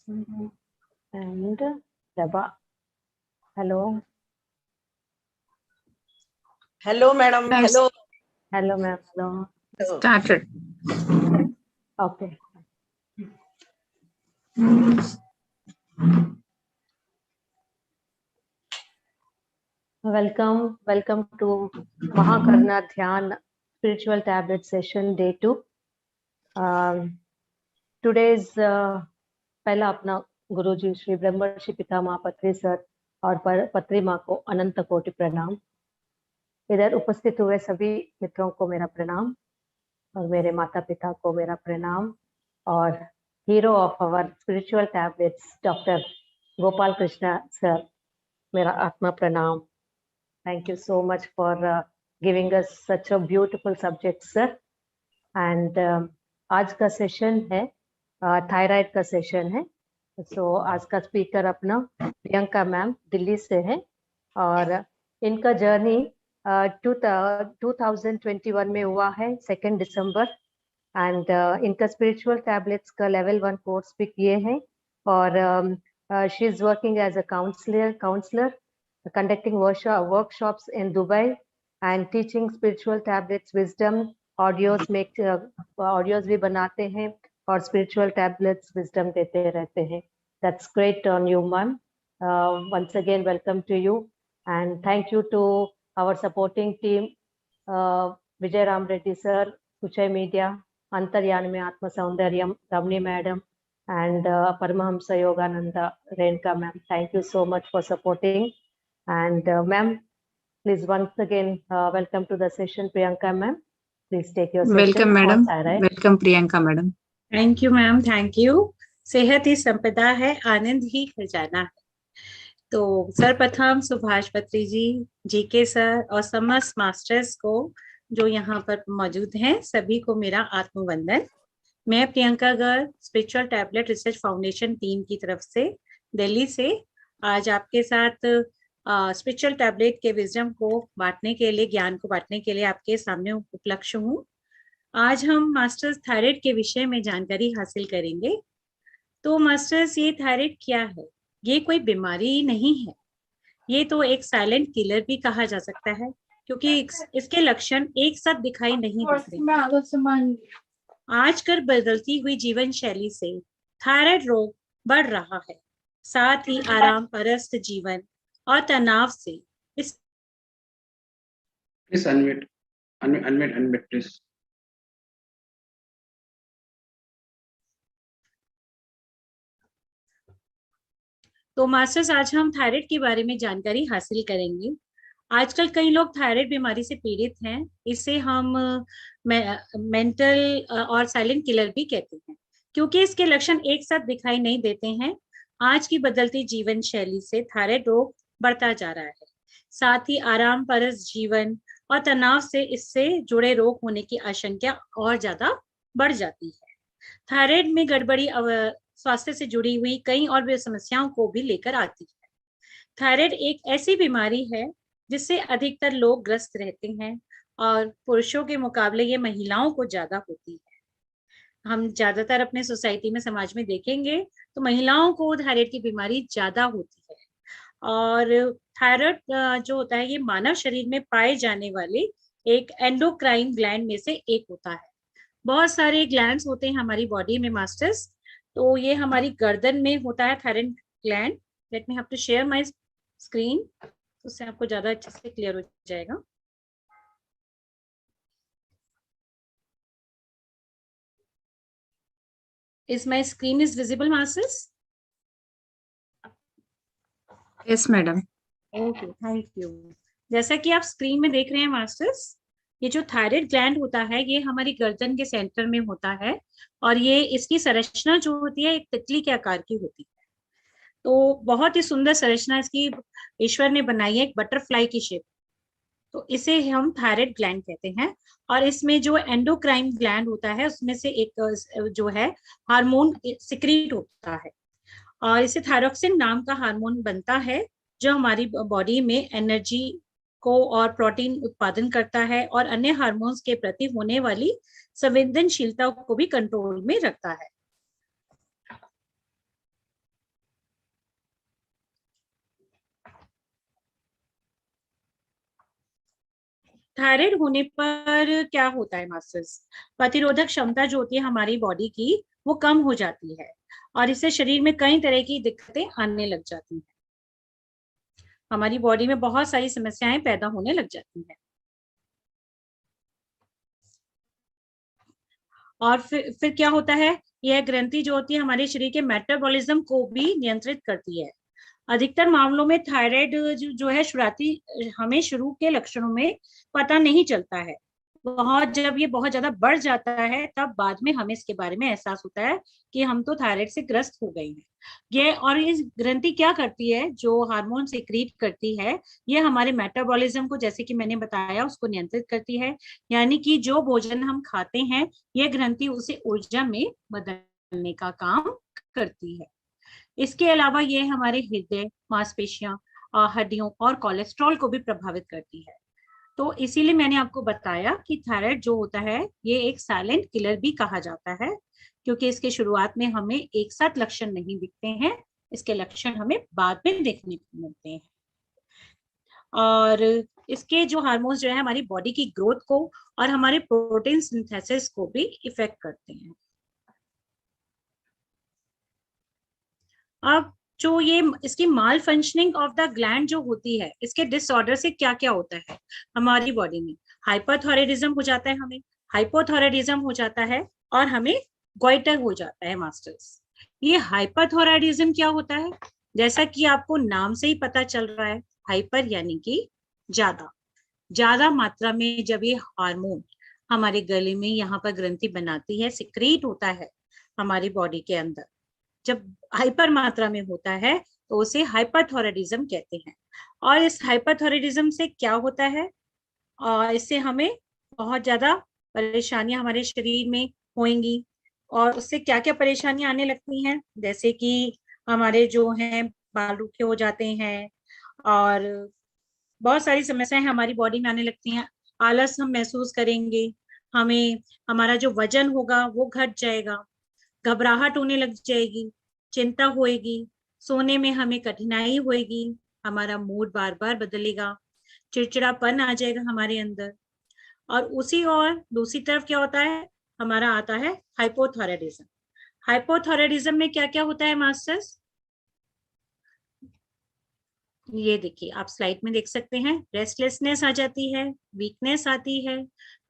And Deba. Hello. Hello, madam. Yes. Hello. Hello, ma'am. Hello. Started. Okay. Welcome to Mahakarna Dhyan Spiritual Tablet Session Day 2. Today's पहला अपना गुरुजी श्री ब्रह्मर्षि पितामह पत्री sir और पत्री माँ को अनंत कोटि प्रणाम। इधर उपस्थित हुए सभी मित्रों को मेरा प्रणाम और मेरे माता पिता को मेरा प्रणाम और hero of our spiritual tablets doctor Gopal Krishna sir मेरा आत्मा प्रणाम। Thank you so much for giving us such a beautiful subject, sir. And आज का सेशन है थायराइड का सेशन है। So आज का स्पीकर अपना प्रियंका मैम दिल्ली से है और इनका जर्नी 2021 में हुआ है 2 दिसंबर एंड इनका स्पिरिचुअल टैबलेट्स का लेवल 1 कोर्स भी किए हैं और she is working as a counsellor conducting workshops in Dubai and teaching spiritual tablets wisdom audios भी बनाते हैं और spiritual tablets wisdom देते रहते हैं। That's great on you, ma'am. Once again welcome to you and thank you to our supporting team, Vijay Ram Reddy sir, Kuchay Media, Antaryaan में आत्म Saundaryam, Ramni madam and Paramahamsa Yogananda Renka ma'am. Thank you so much for supporting. And ma'am, please once again welcome to the session, Priyanka ma'am. Please take your session. Welcome, madam. Welcome, Priyanka madam. Thank you, ma'am. Thank you. सेहत ही संपदा है, आनंद ही खजाना है। तो सर्वप्रथम सुभाष पत्री जी के sir और समस्त मास्टर्स को जो यहाँ पर मौजूद हैं सभी को मेरा आत्मवंदन। मैं Priyanka Garg spiritual tablet research foundation team की तरफ से दिल्ली से आज आपके साथ स्पिरिचुअल टैबलेट के विजडम को बांटने के लिए, ज्ञान को बांटने के लिए आपके सामने उपलक्ष हूँ। आज हम मास्टर्स थायराइड के विषय में जानकारी हासिल करेंगे। तो मास्टर्स, ये थायराइड क्या है? ये कोई बीमारी नहीं है, ये तो एक साइलेंट किलर भी कहा जा सकता है क्योंकि इसके लक्षण एक साथ दिखाई नहीं देते। आजकल बदलती हुई जीवन शैली से थायराइड रोग बढ़ रहा है, साथ ही आराम परस्त जीवन और तनाव से इस प्लीज अनम्यूट प्लीज। तो मास्टर्स, आज हम थायराइड के बारे में जानकारी हासिल करेंगे। आजकल कई लोग थायराइड बीमारी से पीड़ित हैं, इसे हम मेंटल और साइलेंट किलर भी कहते हैं क्योंकि इसके लक्षण एक साथ दिखाई नहीं देते हैं। आज की बदलती जीवन शैली से थायराइड रोग बढ़ता जा रहा है, साथ ही आराम परस्त जीवन और तनाव से इससे जुड़े रोग होने की आशंका और ज्यादा बढ़ जाती है। थायराइड में गड़बड़ी स्वास्थ्य से जुड़ी हुई कई और भी समस्याओं को भी लेकर आती है। थायराइड एक ऐसी बीमारी है जिससे अधिकतर लोग ग्रस्त रहते हैं और पुरुषों के मुकाबले ये महिलाओं को ज्यादा होती है। हम ज्यादातर अपने सोसाइटी में, समाज में देखेंगे तो महिलाओं को थायराइड की बीमारी ज्यादा होती है। और थायराइड जो होता है ये मानव शरीर में पाए जाने वाले एक एंडोक्राइन ग्लैंड में से एक होता है। बहुत सारे ग्लैंड्स होते हैं हमारी बॉडी में मास्टर्स, तो ये हमारी गर्दन में होता है thyroid gland. Let me have to share my screen, उससे आपको ज्यादा अच्छे से क्लियर हो जाएगा। Is my screen is visible, masters? Yes, madam. Okay, thank you. जैसा कि आप स्क्रीन में देख रहे हैं मास्टर्स, ये जो थायराइड ग्लैंड होता है ये हमारी गर्दन के सेंटर में होता है और ये इसकी संरचना जो होती है एक तितली के आकार की होती है। तो बहुत ही सुंदर संरचना इसकी ईश्वर ने बनाई है, एक बटरफ्लाई की शेप। तो इसे हम थायराइड ग्लैंड कहते हैं और इसमें जो एंडोक्राइन ग्लैंड होता है उसमें से एक जो है हार्मोन सिक्रीट होता है और इसे थायरोक्सिन नाम का हार्मोन बनता है जो हमारी बॉडी में एनर्जी को और प्रोटीन उत्पादन करता है और अन्य हार्मोन्स के प्रति होने वाली संवेदनशीलता को भी कंट्रोल में रखता है। थायराइड होने पर क्या होता है मास्टर्स, प्रतिरोधक क्षमता जो होती है हमारी बॉडी की वो कम हो जाती है और इससे शरीर में कई तरह की दिक्कतें आने लग जाती हैं, हमारी बॉडी में बहुत सारी समस्याएं पैदा होने लग जाती हैं। और फिर क्या होता है, यह ग्रंथि जो होती है हमारे शरीर के मेटाबॉलिज्म को भी नियंत्रित करती है। अधिकतर मामलों में थायराइड जो है शुरुआती हमें शुरू के लक्षणों में पता नहीं चलता है, जब ये बहुत ज्यादा बढ़ जाता है तब बाद में हमें इसके बारे में एहसास होता है कि हम तो थायराइड से ग्रस्त हो गए हैं। ये और इस ग्रंथि क्या करती है, जो हार्मोन सिक्रीट करती है, ये हमारे मेटाबॉलिज्म को, जैसे कि मैंने बताया, उसको नियंत्रित करती है। यानी कि जो भोजन हम खाते हैं ये ग्रंथि उसे ऊर्जा में बदलने का काम करती है। इसके अलावा ये हमारे हृदय, मांसपेशियां, हड्डियों और कोलेस्ट्रॉल को भी प्रभावित करती है। तो इसीलिए मैंने आपको बताया कि थायराइड जो होता है ये एक साइलेंट किलर भी कहा जाता है, क्योंकि इसके शुरुआत में हमें एक साथ लक्षण नहीं दिखते हैं, इसके लक्षण हमें बाद में देखने को मिलते हैं। और इसके जो हार्मोन्स जो है हमारी बॉडी की ग्रोथ को और हमारे प्रोटीन सिंथेसिस को भी इफेक्ट करते हैं। अब जो ये इसकी माल फंक्शनिंग ऑफ द ग्लैंड जो होती है, इसके डिसऑर्डर से क्या क्या होता है हमारी बॉडी में, हाइपरथायराइडिज्म हो जाता है, हमें हाइपोथायराइडिज्म हो जाता है और हमें गोइटर हो जाता है मास्टर्स। ये हाइपरथायराइडिज्म क्या होता है, जैसा कि आपको नाम से ही पता चल रहा है, हाइपर यानी कि ज्यादा मात्रा में जब ये हार्मोन हमारे गले में यहाँ पर ग्रंथि बनाती है, सिक्रीट होता है हमारी बॉडी के अंदर, जब हाइपर मात्रा में होता है तो उसे हाइपरथायराइडिज्म कहते हैं। और इस हाइपरथायराइडिज्म से क्या होता है, इससे हमें बहुत ज्यादा परेशानियां हमारे शरीर में होंगी। और उससे क्या क्या परेशानियां आने लगती हैं, जैसे कि हमारे जो हैं बाल रूखे हो जाते हैं और बहुत सारी समस्याएं हमारी बॉडी में आने लगती हैं। आलस हम महसूस करेंगे, हमें हमारा जो वजन होगा वो घट जाएगा, घबराहट होने लग जाएगी, चिंता होएगी, सोने में हमें कठिनाई होएगी, हमारा मूड बार बार बदलेगा, चिड़चिड़ापन आ जाएगा हमारे अंदर। और उसी और दूसरी तरफ क्या होता है, हमारा आता है हाइपोथायराइडिज्म। हाइपोथायराइडिज्म में क्या क्या होता है मास्टर्स, ये देखिए आप स्लाइड में देख सकते हैं, रेस्टलेसनेस आ जाती है, वीकनेस आती है,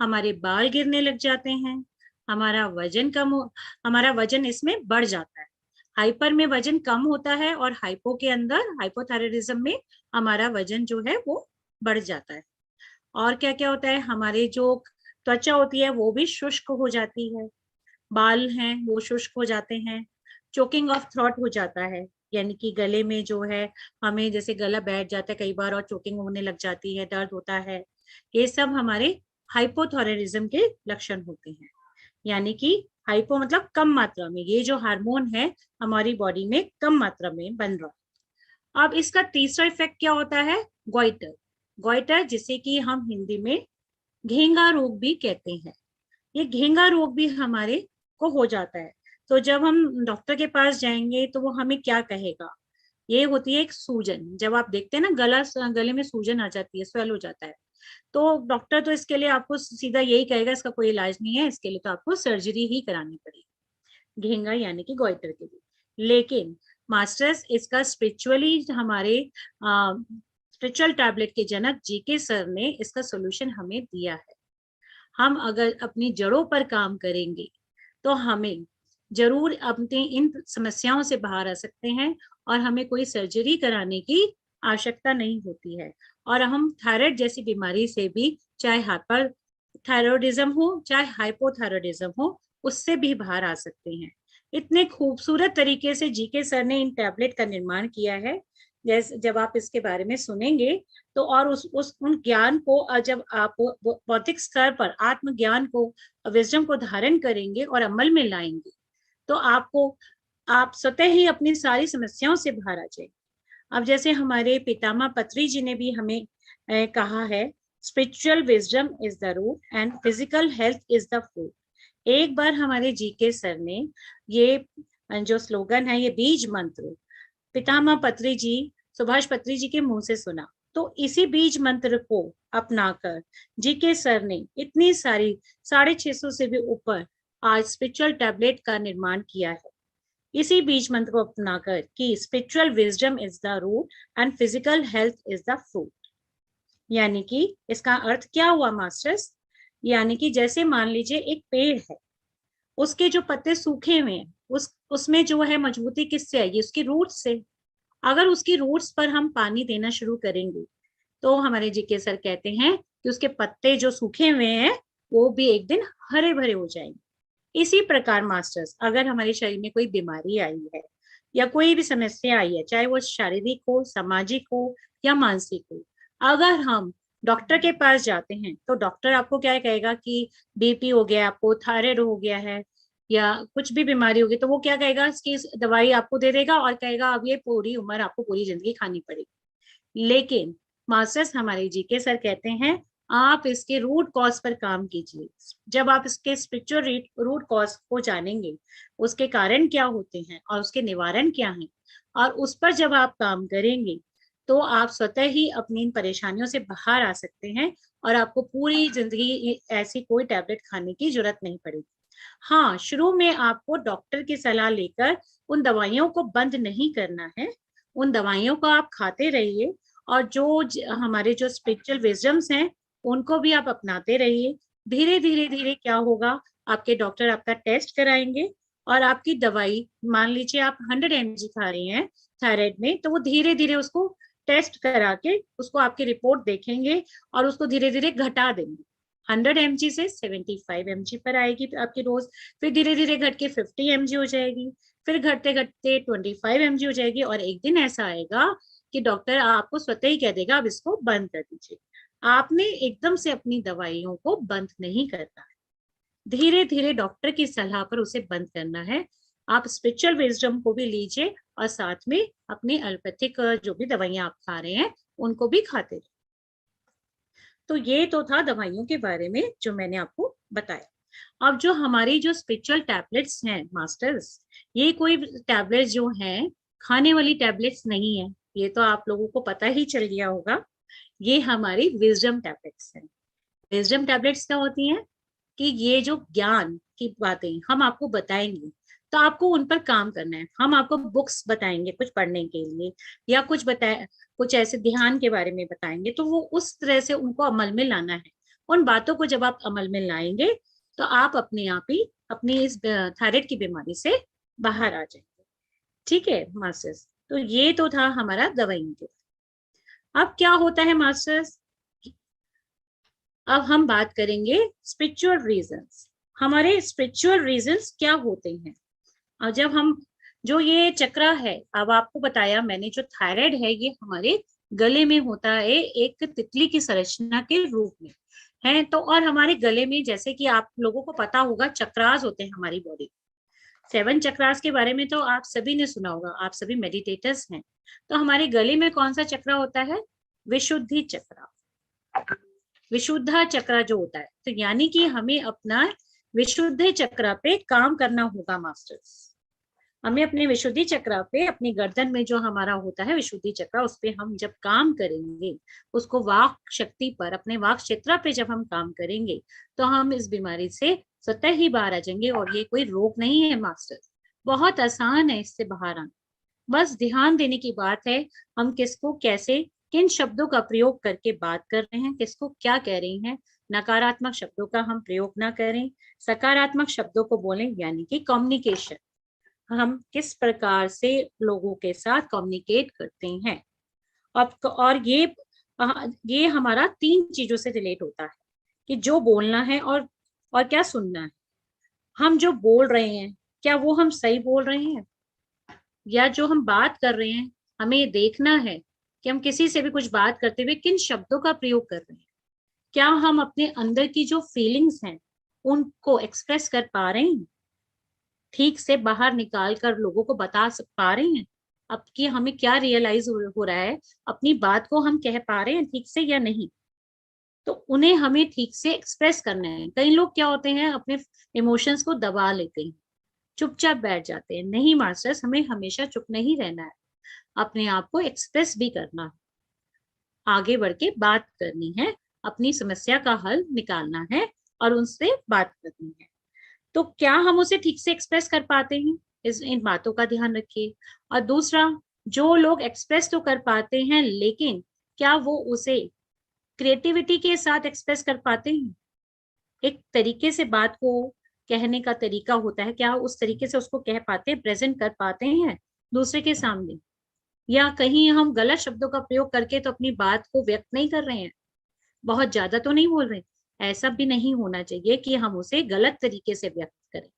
हमारे बाल गिरने लग जाते हैं, हमारा वजन इसमें बढ़ जाता है। हाइपर में वजन कम होता है और हाइपो के अंदर, हाइपोथायराइडिज्म में हमारा वजन जो है वो बढ़ जाता है। और क्या क्या होता है, हमारे जो त्वचा होती है वो भी शुष्क हो जाती है, बाल हैं वो शुष्क हो जाते हैं, चोकिंग ऑफ थ्रोट हो जाता है, यानी कि गले में जो है हमें जैसे गला बैठ जाता है कई बार और चोकिंग होने लग जाती है, दर्द होता है। ये सब हमारे हाइपोथायराइडिज्म के लक्षण होते हैं। यानी कि हाइपो मतलब कम मात्रा में, ये जो हार्मोन है हमारी बॉडी में कम मात्रा में बन रहा है। अब इसका तीसरा इफेक्ट क्या होता है, गोइटर, जिसे कि हम हिंदी में घेंगा रोग भी कहते हैं। ये घेंगा रोग भी हमारे को हो जाता है। तो जब हम डॉक्टर के पास जाएंगे तो वो हमें क्या कहेगा, ये होती है एक सूजन, जब आप देखते हैं ना गले में सूजन आ जाती है, स्वेल हो जाता है, तो डॉक्टर तो इसके लिए आपको सीधा यही कहेगा इसका कोई इलाज नहीं है, इसके लिए तो आपको सर्जरी ही करानी पड़ेगी, घेंगा यानी कि गोइटर के लिए। लेकिन मास्टर्स इसका स्पिरिचुअली हमारे स्पिरिचुअल टैबलेट के जनक जीके सर ने इसका सोल्यूशन हमें दिया है। हम अगर अपनी जड़ों पर काम करेंगे तो हमें जरूर अपनी इन समस्याओं से बाहर आ सकते हैं और हमें कोई सर्जरी कराने की आवश्यकता नहीं होती है। और हम थायराइड जैसी बीमारी से भी, चाहे हाइपर थायराइडिज्म हो चाहे हाइपोथायराइडिज्म हो, उससे भी बाहर आ सकते हैं। इतने खूबसूरत तरीके से जीके सर ने इन टैबलेट का निर्माण किया है, जैसे जब आप इसके बारे में सुनेंगे तो, और उन ज्ञान को जब आप बौद्धिक स्तर पर आत्मज्ञान को, विजडम को धारण करेंगे और अमल में लाएंगे तो आप स्वतः ही अपनी सारी समस्याओं से बाहर आ जाएंगे। अब जैसे हमारे पितामह पत्री जी ने भी हमें कहा है, spiritual wisdom is the root and physical health is the fruit. एक बार हमारे जीके सर ने ये जो स्लोगन है, ये बीज मंत्र पितामह पत्री जी, सुभाष पत्री जी के मुंह से सुना, तो इसी बीज मंत्र को अपनाकर जीके सर ने इतनी सारी 650 से भी ऊपर आज स्पिरिचुअल टैबलेट का निर्माण किया है। इसी बीज मंत्र को अपनाकर कि spiritual wisdom is the root and physical health is the fruit. यानी कि इसका अर्थ क्या हुआ मास्टर्स? यानी कि जैसे मान लीजिए एक पेड़ है, उसके जो पत्ते सूखे हुए हैं, उसमें जो है मजबूती किससे आएगी? उसकी रूट से। अगर उसकी रूट्स पर हम पानी देना शुरू करेंगे तो हमारे जीके सर कहते हैं कि उसके पत्ते जो सूखे हुए हैं वो भी एक दिन हरे भरे हो जाएंगे। इसी प्रकार मास्टर्स, अगर हमारे शरीर में कोई बीमारी आई है या कोई भी समस्या आई है, चाहे वो शारीरिक हो, सामाजिक हो या मानसिक हो, अगर हम डॉक्टर के पास जाते हैं तो डॉक्टर आपको क्या कहेगा कि बीपी हो गया, आपको थायराइड हो गया है या कुछ भी बीमारी होगी, तो वो क्या कहेगा, इसकी दवाई आपको दे देगा और कहेगा अब ये पूरी उम्र आपको पूरी जिंदगी खानी पड़ेगी। लेकिन मास्टर्स हमारे जीके सर कहते हैं आप इसके रूट कॉज पर काम कीजिए। जब आप इसके स्पिरिचुअल रूट कॉज को जानेंगे, उसके कारण क्या होते हैं और उसके निवारण क्या है, और उस पर जब आप काम करेंगे तो आप स्वतः ही अपनी इन परेशानियों से बाहर आ सकते हैं और आपको पूरी जिंदगी ऐसी कोई टैबलेट खाने की जरूरत नहीं पड़ेगी। हाँ, शुरू में आपको डॉक्टर की सलाह लेकर उन दवाइयों को बंद नहीं करना है, उन दवाइयों को आप खाते रहिए और जो हमारे जो स्पिरिचुअल विजडम्स हैं उनको भी आप अपनाते रहिए। धीरे धीरे धीरे क्या होगा, आपके डॉक्टर आपका टेस्ट कराएंगे और आपकी दवाई, मान लीजिए आप 100 mg खा रही हैं थायराइड में, तो वो धीरे धीरे उसको टेस्ट करा के उसको आपकी रिपोर्ट देखेंगे और उसको धीरे धीरे घटा देंगे। 100 mg से 75 mg पर आएगी आपकी रोज, फिर धीरे धीरे घट के 50 mg हो जाएगी, फिर घटते घटते 25 mg हो जाएगी और एक दिन ऐसा आएगा कि डॉक्टर आपको स्वतः ही कह देगा अब इसको बंद कर दीजिए। आपने एकदम से अपनी दवाइयों को बंद नहीं करना है, धीरे धीरे डॉक्टर की सलाह पर उसे बंद करना है। आप स्पिरिचुअल विजडम को भी लीजिए और साथ में अपनी एलोपैथिक जो भी दवाइयां आप खा रहे हैं उनको भी खाते रहिए। तो ये तो था दवाइयों के बारे में जो मैंने आपको बताया। अब जो हमारी जो स्पिरिचुअल टैबलेट्स हैं मास्टर्स, ये कोई टैबलेट्स जो हैं खाने वाली टैबलेट्स नहीं है, ये तो आप लोगों को पता ही चल गया होगा। ये हमारी विजडम टैबलेट्स हैं। विजडम टैबलेट्स क्या होती हैं कि ये जो ज्ञान की बातें हम आपको बताएंगे तो आपको उन पर काम करना है। हम आपको बुक्स बताएंगे कुछ पढ़ने के लिए या कुछ ऐसे ध्यान के बारे में बताएंगे, तो वो उस तरह से उनको अमल में लाना है। उन बातों को जब आप अमल में लाएंगे तो आप अपने आप ही अपनी इस थायराइड की बीमारी से बाहर आ जाएंगे। ठीक है मास्टर्स, तो ये तो था हमारा दवाइयों के। अब क्या होता है मास्टर्स, अब हम बात करेंगे स्पिरिचुअल रीजंस। हमारे स्पिरिचुअल रीजंस क्या होते हैं? और जब हम जो ये चक्रा है, अब आपको बताया मैंने, जो थायराइड है ये हमारे गले में होता है एक तितली की संरचना के रूप में है। तो और हमारे गले में, जैसे कि आप लोगों को पता होगा, चक्रास होते हैं हमारी बॉडी। 7 चक्रास के बारे में तो आप सभी ने सुना होगा, आप सभी मेडिटेटर्स हैं। तो हमारे गले में कौन सा चक्रा होता है? विशुद्धि चक्रा, विशुद्धा चक्रा जो होता है। तो यानी कि हमें अपना विशुद्धि चक्रा पे काम करना होगा मास्टर्स। हमें अपने विशुद्धि चक्रा पे, अपनी गर्दन में जो हमारा होता है विशुद्धि चक्रा, उस पे हम जब काम करेंगे, उसको वाक शक्ति पर, अपने वाक क्षेत्र पे जब हम काम करेंगे तो हम इस बीमारी से स्वतः ही बाहर आ जाएंगे। और ये कोई रोग नहीं है मास्टर्स, बहुत आसान है इससे बाहर आना। बस ध्यान देने की बात है, हम किसको कैसे किन शब्दों का प्रयोग करके बात कर रहे हैं, किसको क्या कह रही हैं। नकारात्मक शब्दों का हम प्रयोग ना करें, सकारात्मक शब्दों को बोलें, यानी कि कम्युनिकेशन। हम किस प्रकार से लोगों के साथ कम्युनिकेट करते हैं। और ये हमारा 3 चीजों से रिलेट होता है कि जो बोलना है और क्या सुनना है। हम जो बोल रहे हैं क्या वो हम सही बोल रहे हैं, या जो हम बात कर रहे हैं हमें ये देखना है कि हम किसी से भी कुछ बात करते हुए किन शब्दों का प्रयोग कर रहे हैं। क्या हम अपने अंदर की जो फीलिंग्स हैं उनको एक्सप्रेस कर पा रहे हैं, ठीक से बाहर निकाल कर लोगों को बता पा रहे हैं अब कि हमें क्या रियलाइज हो रहा है, अपनी बात को हम कह पा रहे हैं ठीक से या नहीं। तो उन्हें हमें ठीक से एक्सप्रेस करना है। कई लोग क्या होते हैं, अपने इमोशंस को दबा लेते हैं, चुपचाप बैठ जाते हैं। नहीं मास्टर्स, हमें हमेशा चुप नहीं रहना है, अपने आप को एक्सप्रेस भी करना है। आगे बढ़ के बात करनी है, अपनी समस्या का हल निकालना है और उनसे बात करनी है। तो क्या हम उसे ठीक से एक्सप्रेस कर पाते हैं, इन बातों का ध्यान रखिए। और दूसरा, जो लोग एक्सप्रेस तो कर पाते हैं लेकिन क्या वो उसे क्रिएटिविटी के साथ एक्सप्रेस कर पाते हैं? एक तरीके से बात को कहने का तरीका होता है, क्या उस तरीके से उसको कह पाते हैं, प्रेजेंट कर पाते हैं दूसरे के सामने, या कहीं हम गलत शब्दों का प्रयोग करके तो अपनी बात को व्यक्त नहीं कर रहे हैं, बहुत ज्यादा तो नहीं बोल रहे? ऐसा भी नहीं होना चाहिए कि हम उसे गलत तरीके से व्यक्त करें।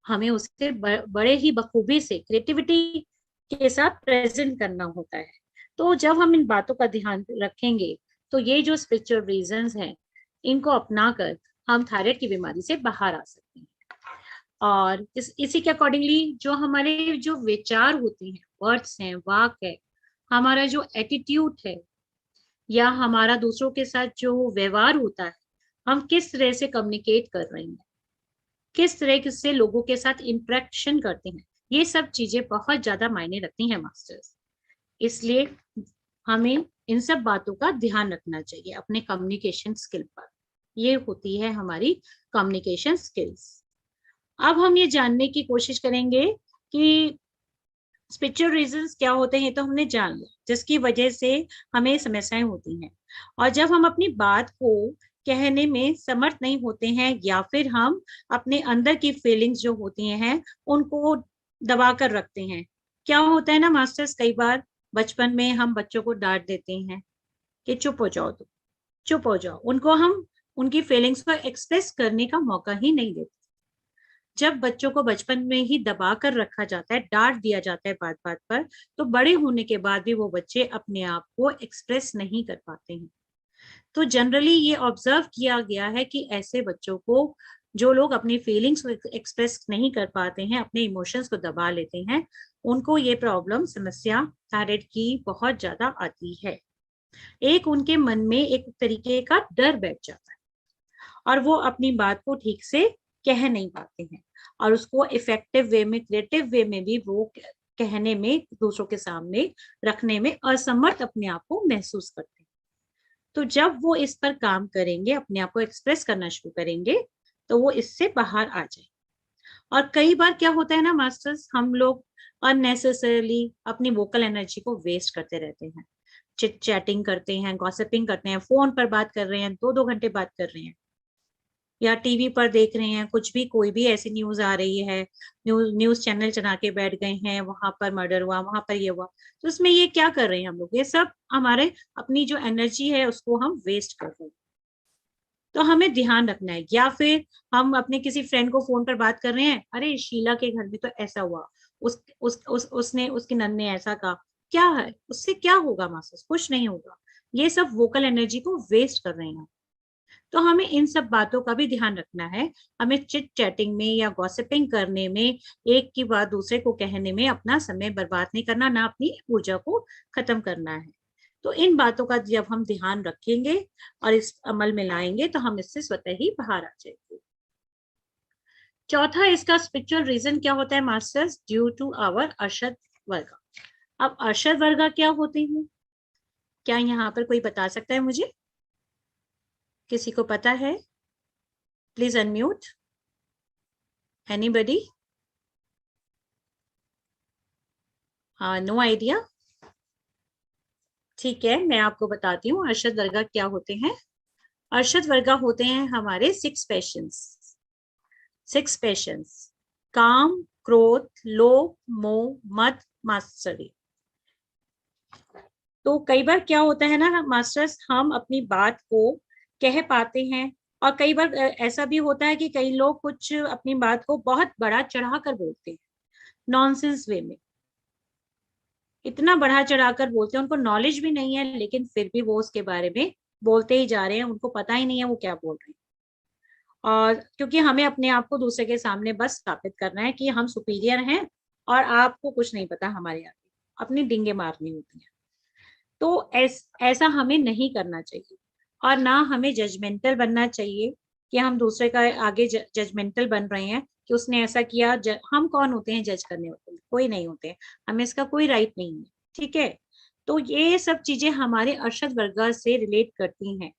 हमें उसे बड़े ही बखूबी से क्रिएटिविटी के साथ प्रेजेंट करना होता है। तो जब हम इन बातों का ध्यान रखेंगे तो ये जो स्पिरिचुअल रीजंस हैं, इनको अपनाकर हम थायराइड की बीमारी से बाहर आ सकते हैं। और इसी के अकॉर्डिंगली जो हमारे जो विचार होते हैं, वर्ड्स हैं, वाक है, हमारा जो एटीट्यूड है, या हमारा दूसरों के साथ जो व्यवहार होता है, हम किस तरह से कम्युनिकेट कर रहे हैं, किस तरह से लोगों के साथ इंटरेक्शन करते हैं, ये सब चीजें बहुत ज्यादा मायने रखती हैं मास्टर्स। इसलिए हमें इन सब बातों का ध्यान रखना चाहिए अपने कम्युनिकेशन स्किल पर। ये होती है हमारी कम्युनिकेशन स्किल्स। अब हम ये जानने की कोशिश करेंगे कि स्पिरिचुअल रीजंस क्या होते हैं, तो हमने जान लिया जिसकी वजह से हमें समस्याएं होती हैं। और जब हम अपनी बात को कहने में समर्थ नहीं होते हैं, या फिर हम अपने अंदर की फीलिंग्स जो होती हैं उनको दबा कर रखते हैं, क्या होता है ना मास्टर्स, कई बार बचपन में हम बच्चों को डांट देते हैं कि चुप हो जाओ, तुम चुप हो जाओ, उनको हम उनकी फीलिंग्स को एक्सप्रेस करने का मौका ही नहीं देते। जब बच्चों को बचपन में ही दबा कर रखा जाता है, डांट दिया जाता है बात बात पर, तो बड़े होने के बाद भी वो बच्चे अपने आप को एक्सप्रेस नहीं कर पाते हैं। तो जनरली ये ऑब्जर्व किया गया है कि ऐसे बच्चों को, जो लोग अपनी फीलिंग्स को एक्सप्रेस नहीं कर पाते हैं, अपने इमोशंस को दबा लेते हैं, उनको ये प्रॉब्लम, समस्या थायराइड की बहुत ज्यादा आती है। एक उनके मन में एक तरीके का डर बैठ जाता है और वो अपनी बात को ठीक से कह नहीं पाते हैं, और उसको इफेक्टिव वे में, क्रिएटिव वे में भी वो कहने में, दूसरों के सामने रखने में असमर्थ अपने आप को महसूस करते हैं। तो जब वो इस पर काम करेंगे, अपने आप को एक्सप्रेस करना शुरू करेंगे, तो वो इससे बाहर आ जाए। और कई बार क्या होता है ना मास्टर्स, हम लोग अननेसेसरली अपनी वोकल एनर्जी को वेस्ट करते रहते हैं, चिट चैटिंग करते हैं, गॉसिपिंग करते हैं, फोन पर बात कर रहे हैं, 2-2 घंटे बात कर रहे हैं, या टीवी पर देख रहे हैं कुछ भी, कोई भी ऐसी न्यूज आ रही है, न्यूज चैनल चला के बैठ गए हैं, वहां पर मर्डर हुआ, वहां पर ये हुआ। तो उसमें ये क्या कर रहे हैं हम लोग, ये सब हमारे अपनी जो एनर्जी है उसको हम वेस्ट कर रहे हैं। तो हमें ध्यान रखना है। या फिर हम अपने किसी फ्रेंड को फोन पर बात कर रहे हैं, अरे शीला के घर में तो ऐसा हुआ, उसने उसकी नन ने ऐसा कहा, क्या है उससे, क्या होगा मास्टर्स, कुछ नहीं होगा। ये सब वोकल एनर्जी को वेस्ट कर रहे हैं। तो हमें इन सब बातों का भी ध्यान रखना है। हमें चिट चैटिंग में या गॉसिपिंग करने में, एक की बात दूसरे को कहने में अपना समय बर्बाद नहीं करना, ना अपनी ऊर्जा को खत्म करना है। तो इन बातों का जब हम ध्यान रखेंगे और इस अमल में लाएंगे तो हम इससे स्वतः ही बाहर आ जाएंगे। चौथा इसका स्पिरिचुअल रीजन क्या होता है मास्टर्स, ड्यू टू आवर अरशद वर्गा। अब अरशद वर्गा क्या होते हैं, क्या यहाँ पर कोई बता सकता है मुझे, किसी को पता है? Please unmute, anybody? No idea? ठीक है, मैं आपको बताती हूँ अरशद वर्गा क्या होते हैं। अरशद वर्गा होते हैं हमारे 6 पैशंस। 6 पैशंस, काम, क्रोध, लोभ, मोह, मद, मात्सर्य। तो कई बार क्या होता है ना मास्टर्स, हम अपनी बात को कह पाते हैं, और कई बार ऐसा भी होता है कि कई लोग कुछ अपनी बात को बहुत बड़ा चढ़ाकर बोलते हैं, नॉनसेंस वे में, इतना बढ़ा चढ़ाकर बोलते हैं, उनको नॉलेज भी नहीं है लेकिन फिर भी वो उसके बारे में बोलते ही जा रहे हैं, उनको पता ही नहीं है वो क्या बोल रहे हैं। और क्योंकि हमें अपने आप को दूसरे के सामने बस स्थापित करना है कि हम सुपीरियर हैं और आपको कुछ नहीं पता हमारे आगे, अपनी डींगे मारनी होती है। तो ऐसा हमें नहीं करना चाहिए, और ना हमें जजमेंटल बनना चाहिए कि हम दूसरे का आगे जजमेंटल बन रहे हैं कि उसने ऐसा किया। हम कौन होते हैं जज करने वाले, कोई नहीं होते हैं, हमें इसका कोई राइट नहीं है, ठीक है। तो ये सब चीजें हमारे अरशद वर्गा से रिलेट करती हैं।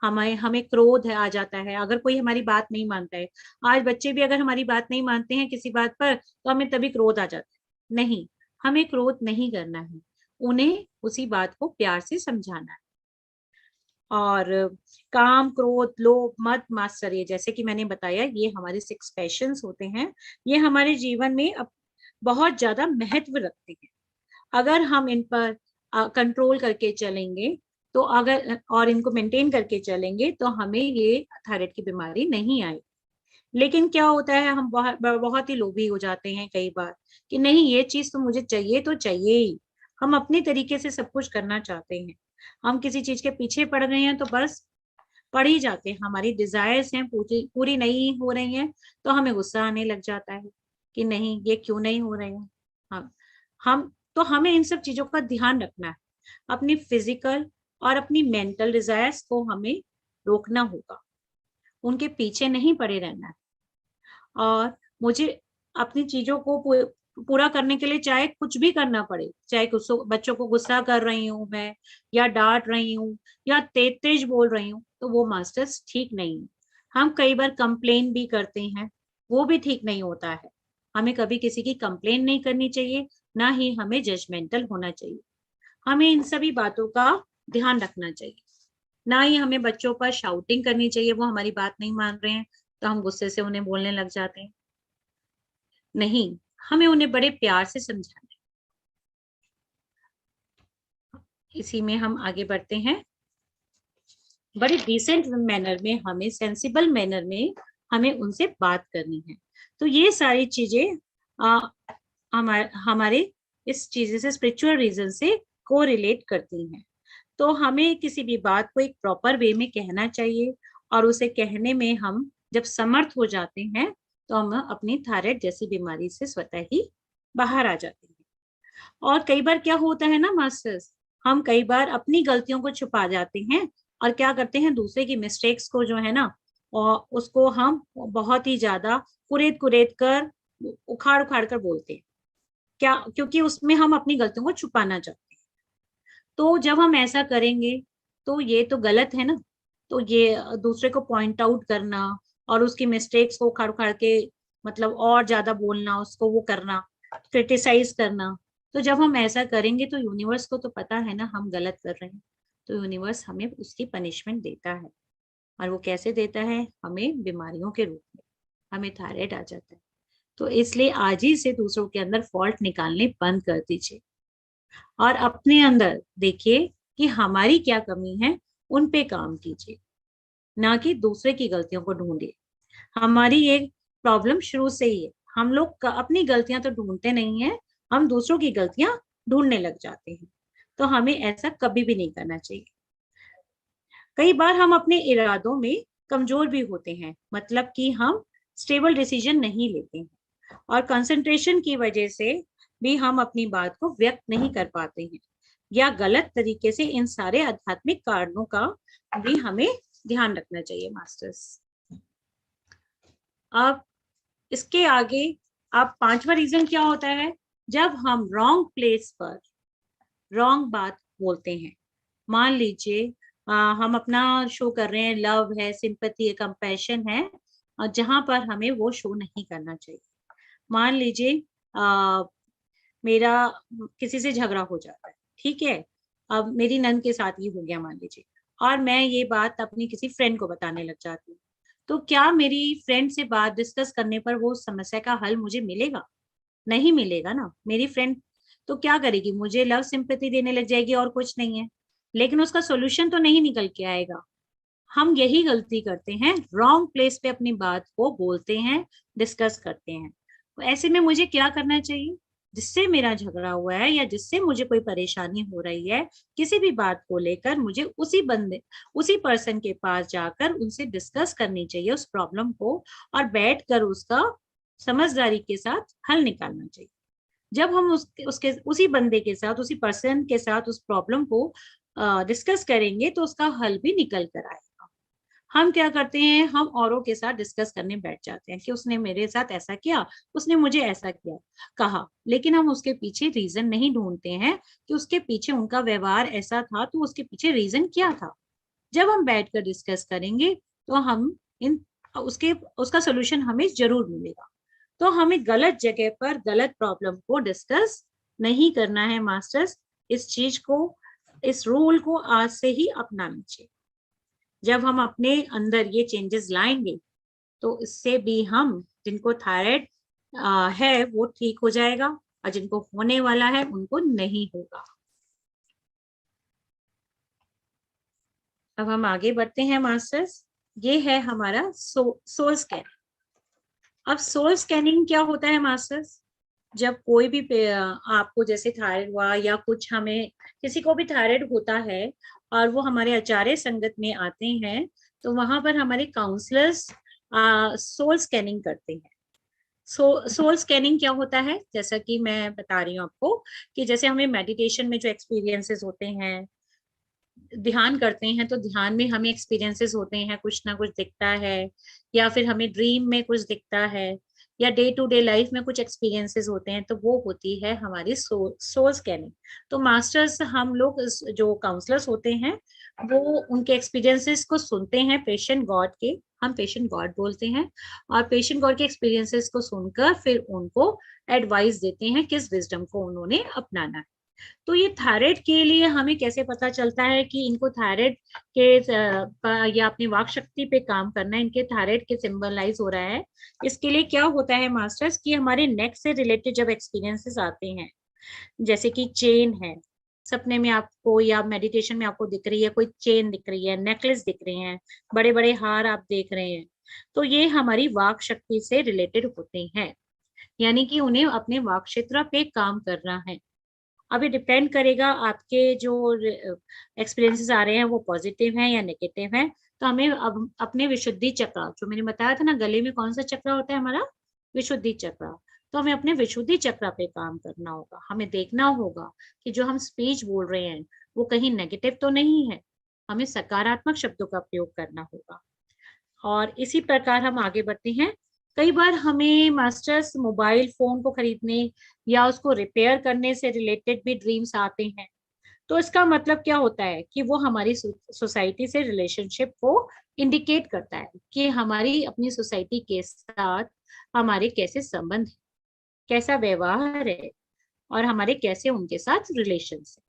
हमें हमें क्रोध आ जाता है अगर कोई हमारी बात नहीं मानता है। आज बच्चे भी अगर हमारी बात नहीं मानते हैं किसी बात पर, तो हमें तभी क्रोध आ जाता है। नहीं, हमें क्रोध नहीं करना है, उन्हें उसी बात को प्यार से समझाना है। और काम, क्रोध, लोभ, मद, मात्सर्य, जैसे कि मैंने बताया, ये हमारे 6 पैशंस होते हैं। ये हमारे जीवन में बहुत ज्यादा महत्व रखते हैं। अगर हम इन पर कंट्रोल करके चलेंगे, तो अगर और इनको मेंटेन करके चलेंगे, तो हमें ये थायराइड की बीमारी नहीं आएगी। लेकिन क्या होता है, हम बहुत ही लोभी हो जाते हैं कई बार कि नहीं, ये चीज तो मुझे चाहिए तो चाहिए ही। हम अपने तरीके से सब कुछ करना चाहते हैं। हम किसी चीज के पीछे पड़ गए हैं तो बस पड़ ही जाते हैं। हमारी डिजायर्स हैं पूरी नहीं हो रही हैं, तो हमें गुस्सा आने लग जाता है कि नहीं, ये क्यों नहीं हो रही है। तो हमें इन सब चीजों का ध्यान रखना है। अपनी फिजिकल और अपनी मेंटल डिजायर्स को हमें रोकना होगा, उनके पीछे नहीं पड़े रहना है। और मुझे अपनी चीजों को पूरा करने के लिए चाहे कुछ भी करना पड़े, चाहे बच्चों को गुस्सा कर रही हूँ मैं, या डांट रही हूँ, या तेज तेज बोल रही हूँ, तो वो मास्टर्स ठीक नहीं है। हम कई बार कंप्लेन भी करते हैं, वो भी ठीक नहीं होता है। हमें कभी किसी की कंप्लेन नहीं करनी चाहिए, ना ही हमें जजमेंटल होना चाहिए। हमें इन सभी बातों का ध्यान रखना चाहिए। ना ही हमें बच्चों पर शाउटिंग करनी चाहिए, वो हमारी बात नहीं मान रहे हैं तो हम गुस्से से उन्हें बोलने लग जाते हैं। नहीं, हमें उन्हें बड़े प्यार से समझाना है। इसी में हम आगे बढ़ते हैं। बड़े डिसेंट मैनर में, हमें सेंसिबल मैनर में हमें उनसे बात करनी है। तो ये सारी चीजें हमारे इस चीज से, स्पिरिचुअल रीजन से को रिलेट करती हैं। तो हमें किसी भी बात को एक प्रॉपर वे में कहना चाहिए, और उसे कहने में हम जब समर्थ हो जाते हैं, तो हम अपनी थायराइड जैसी बीमारी से स्वतः ही बाहर आ जाते हैं। और कई बार क्या होता है ना मास्टर्स, हम कई बार अपनी गलतियों को छुपा जाते हैं और क्या करते हैं, दूसरे की मिस्टेक्स को जो है ना, और उसको हम बहुत ही ज्यादा कुरेद कुरेद कर, उखाड़ उखाड़ कर बोलते हैं। क्या? क्योंकि उसमें हम अपनी गलतियों को छुपाना चाहते हैं। तो जब हम ऐसा करेंगे तो ये तो गलत है ना। तो ये दूसरे को पॉइंट आउट करना और उसकी मिस्टेक्स को उखाड़ उखाड़ के, मतलब और ज्यादा बोलना, उसको वो करना, क्रिटिसाइज करना। तो जब हम ऐसा करेंगे तो यूनिवर्स को तो पता है ना हम गलत कर रहे हैं, तो यूनिवर्स हमें उसकी पनिशमेंट देता है। और वो कैसे देता है? हमें बीमारियों के रूप में, हमें थायराइड आ जाता है। तो इसलिए आज ही से दूसरों के अंदर फॉल्ट निकालने बंद कर दीजिए, और अपने अंदर देखिए कि हमारी क्या कमी है, उन पे काम कीजिए, ना कि दूसरे की गलतियों को ढूंढिए। हमारी ये प्रॉब्लम शुरू से ही है, हम लोग अपनी गलतियां तो ढूंढते नहीं है, हम दूसरों की गलतियां ढूंढने लग जाते हैं। तो हमें ऐसा कभी भी नहीं करना चाहिए। कई बार हम अपने इरादों में कमजोर भी होते हैं, मतलब कि हम स्टेबल डिसीजन नहीं लेते हैं, और कंसंट्रेशन की वजह से भी हम अपनी बात को व्यक्त नहीं कर पाते हैं, या गलत तरीके से। इन सारे आध्यात्मिक कारणों का भी हमें ध्यान रखना चाहिए मास्टर्स। अब इसके आगे अब 5वां रीजन क्या होता है? जब हम रॉन्ग प्लेस पर रॉन्ग बात बोलते हैं। मान लीजिए हम अपना शो कर रहे हैं, लव है, सिंपैथी है, कंपैशन है, जहां पर हमें वो शो नहीं करना चाहिए। मान लीजिए मेरा किसी से झगड़ा हो जाता है, ठीक है, अब मेरी नंद के साथ ये हो गया मान लीजिए, और मैं ये बात अपनी किसी फ्रेंड को बताने लग जाती हूँ, तो क्या मेरी फ्रेंड से बात डिस्कस करने पर वो समस्या का हल मुझे मिलेगा? नहीं मिलेगा ना। मेरी फ्रेंड तो क्या करेगी, मुझे लव सिंपैथी देने लग जाएगी और कुछ नहीं है, लेकिन उसका सोल्यूशन तो नहीं निकल के आएगा। हम यही गलती करते हैं, रॉन्ग प्लेस पे अपनी बात को बोलते हैं, डिस्कस करते हैं। तो ऐसे में मुझे क्या करना चाहिए? जिससे मेरा झगड़ा हुआ है या जिससे मुझे कोई परेशानी हो रही है, किसी भी बात को लेकर, मुझे उसी पर्सन के पास जाकर उनसे डिस्कस करनी चाहिए उस प्रॉब्लम को, और बैठकर उसका समझदारी के साथ हल निकालना चाहिए। जब हम उसी बंदे के साथ, उसी पर्सन के साथ उस प्रॉब्लम को डिस्कस करेंगे, तो उसका हल भी निकल कर आएगा। हम क्या करते हैं, हम औरों के साथ डिस्कस करने बैठ जाते हैं कि उसने मेरे साथ ऐसा किया, उसने मुझे ऐसा किया कहा, लेकिन हम उसके पीछे रीजन नहीं ढूंढते हैं कि उसके पीछे उनका व्यवहार ऐसा था तो उसके पीछे रीजन क्या था। जब हम बैठकर डिस्कस करेंगे तो हम इन उसका सोल्यूशन हमें जरूर मिलेगा। तो हमें गलत जगह पर गलत प्रॉब्लम को डिस्कस नहीं करना है मास्टर्स। इस चीज को, इस रूल को आज से ही अपनाना चाहिए। जब हम अपने अंदर ये चेंजेस लाएंगे तो इससे भी हम, जिनको थायराइड है वो ठीक हो जाएगा, और जिनको होने वाला है उनको नहीं होगा। अब हम आगे बढ़ते हैं मास्टर्स। ये है हमारा सोल स्कैन। अब सोल स्कैनिंग क्या होता है मास्टर्स? जब कोई भी आपको जैसे थायराइड हुआ या कुछ, हमें किसी को भी थायराइड होता है और वो हमारे आचार्य संगत में आते हैं, तो वहां पर हमारे काउंसलर्स सोल स्कैनिंग करते हैं। सोल स्कैनिंग क्या होता है, जैसा कि मैं बता रही हूँ आपको, कि जैसे हमें मेडिटेशन में जो एक्सपीरियंसेस होते हैं, ध्यान करते हैं तो ध्यान में हमें एक्सपीरियंसेस होते हैं, कुछ ना कुछ दिखता है, या फिर हमें ड्रीम में कुछ दिखता है, या डे टू डे लाइफ में कुछ एक्सपीरियंसेस होते हैं, तो वो होती है हमारी सोल स्कैनिंग। तो मास्टर्स, हम लोग जो काउंसलर्स होते हैं वो उनके एक्सपीरियंसेस को सुनते हैं, पेशेंट गॉड के, हम पेशेंट गॉड बोलते हैं, और पेशेंट गॉड के एक्सपीरियंसेस को सुनकर फिर उनको एडवाइस देते हैं किस विजडम को उन्होंने अपनाना है। तो ये थायराइड के लिए हमें कैसे पता चलता है कि इनको थायराइड के या अपनी वाक शक्ति पे काम करना है, इनके थायराइड के सिंबलाइज हो रहा है? इसके लिए क्या होता है मास्टर्स, कि हमारे नेक से रिलेटेड जब एक्सपीरियंसेस आते हैं, जैसे कि चेन है, सपने में आपको या मेडिटेशन में आपको दिख रही है, कोई चेन दिख रही है, नेकलेस दिख रहे हैं, बड़े बड़े हार आप देख रहे हैं, तो ये हमारी वाक शक्ति से रिलेटेड होते हैं, यानी कि उन्हें अपने वाक क्षेत्र पे काम करना है। अभी डिपेंड करेगा आपके जो एक्सपीरियंसेस आ रहे हैं वो पॉजिटिव हैं या नेगेटिव हैं। तो हमें अब अपने विशुद्धि चक्र, जो मैंने बताया था ना, गले में कौन सा चक्र होता है हमारा, विशुद्धि चक्र, तो हमें अपने विशुद्धि चक्र पे काम करना होगा। हमें देखना होगा कि जो हम स्पीच बोल रहे हैं वो कहीं नेगेटिव तो नहीं है, हमें सकारात्मक शब्दों का प्रयोग करना होगा। और इसी प्रकार हम आगे बढ़ते हैं। कई बार हमें मास्टर्स मोबाइल फोन को खरीदने या उसको रिपेयर करने से रिलेटेड भी ड्रीम्स आते हैं। तो इसका मतलब क्या होता है कि वो हमारी सोसाइटी से रिलेशनशिप को इंडिकेट करता है कि हमारी अपनी सोसाइटी के साथ हमारे कैसे संबंध है, कैसा व्यवहार है, और हमारे कैसे उनके साथ रिलेशन है।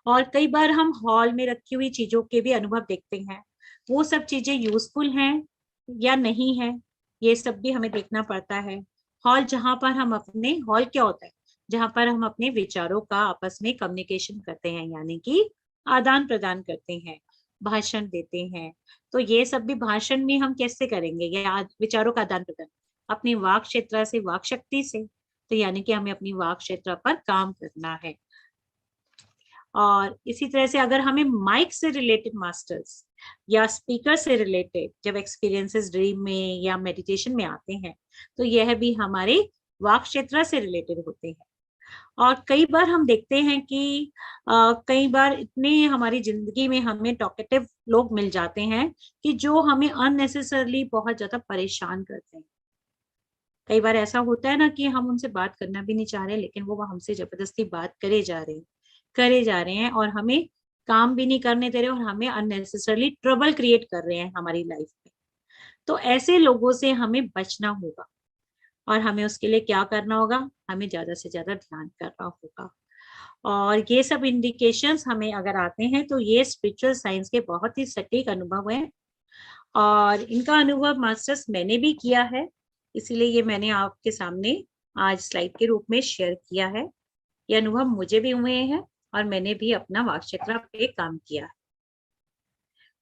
और कई बार हम हॉल में रखी हुई चीजों के भी अनुभव देखते हैं, वो सब चीजें यूजफुल हैं या नहीं है, ये सब भी हमें देखना पड़ता है। हॉल जहां पर हम अपने, हॉल क्या होता है, जहां पर हम अपने विचारों का आपस में कम्युनिकेशन करते हैं, यानी कि आदान प्रदान करते हैं, भाषण देते हैं। तो ये सब भी भाषण में हम कैसे करेंगे, या विचारों का आदान प्रदान अपनी वाक क्षेत्र से, वाक शक्ति से, तो यानी कि हमें अपनी वाक क्षेत्र पर काम करना है। और इसी तरह से अगर हमें माइक से रिलेटेड मास्टर्स या स्पीकर से रिलेटेड जब एक्सपीरियंसेस ड्रीम में या मेडिटेशन में आते हैं, तो यह भी हमारे वाक क्षेत्र से रिलेटेड होते हैं। और कई बार हम देखते हैं कि कई बार इतने हमारी जिंदगी में हमें टॉकेटिव लोग मिल जाते हैं कि जो हमें अननेसेसरली बहुत ज्यादा परेशान करते हैं। कई बार ऐसा होता है ना कि हम उनसे बात करना भी नहीं चाह रहे, लेकिन वो हमसे जबरदस्ती बात करे जा रहे हैं और हमें काम भी नहीं करने दे रहे, और हमें अननेसेसरली ट्रबल क्रिएट कर रहे हैं हमारी लाइफ में। तो ऐसे लोगों से हमें बचना होगा, और हमें उसके लिए क्या करना होगा, हमें ज्यादा से ज्यादा ध्यान करना होगा। और ये सब इंडिकेशंस हमें अगर आते हैं तो ये स्पिरिचुअल साइंस के बहुत ही सटीक अनुभव हैं, और इनका अनुभव मास्टर्स मैंने भी किया है, इसीलिए ये मैंने आपके सामने आज स्लाइड के रूप में शेयर किया है। ये अनुभव मुझे भी हुए हैं और मैंने भी अपना वाक क्षेत्र पे काम किया है।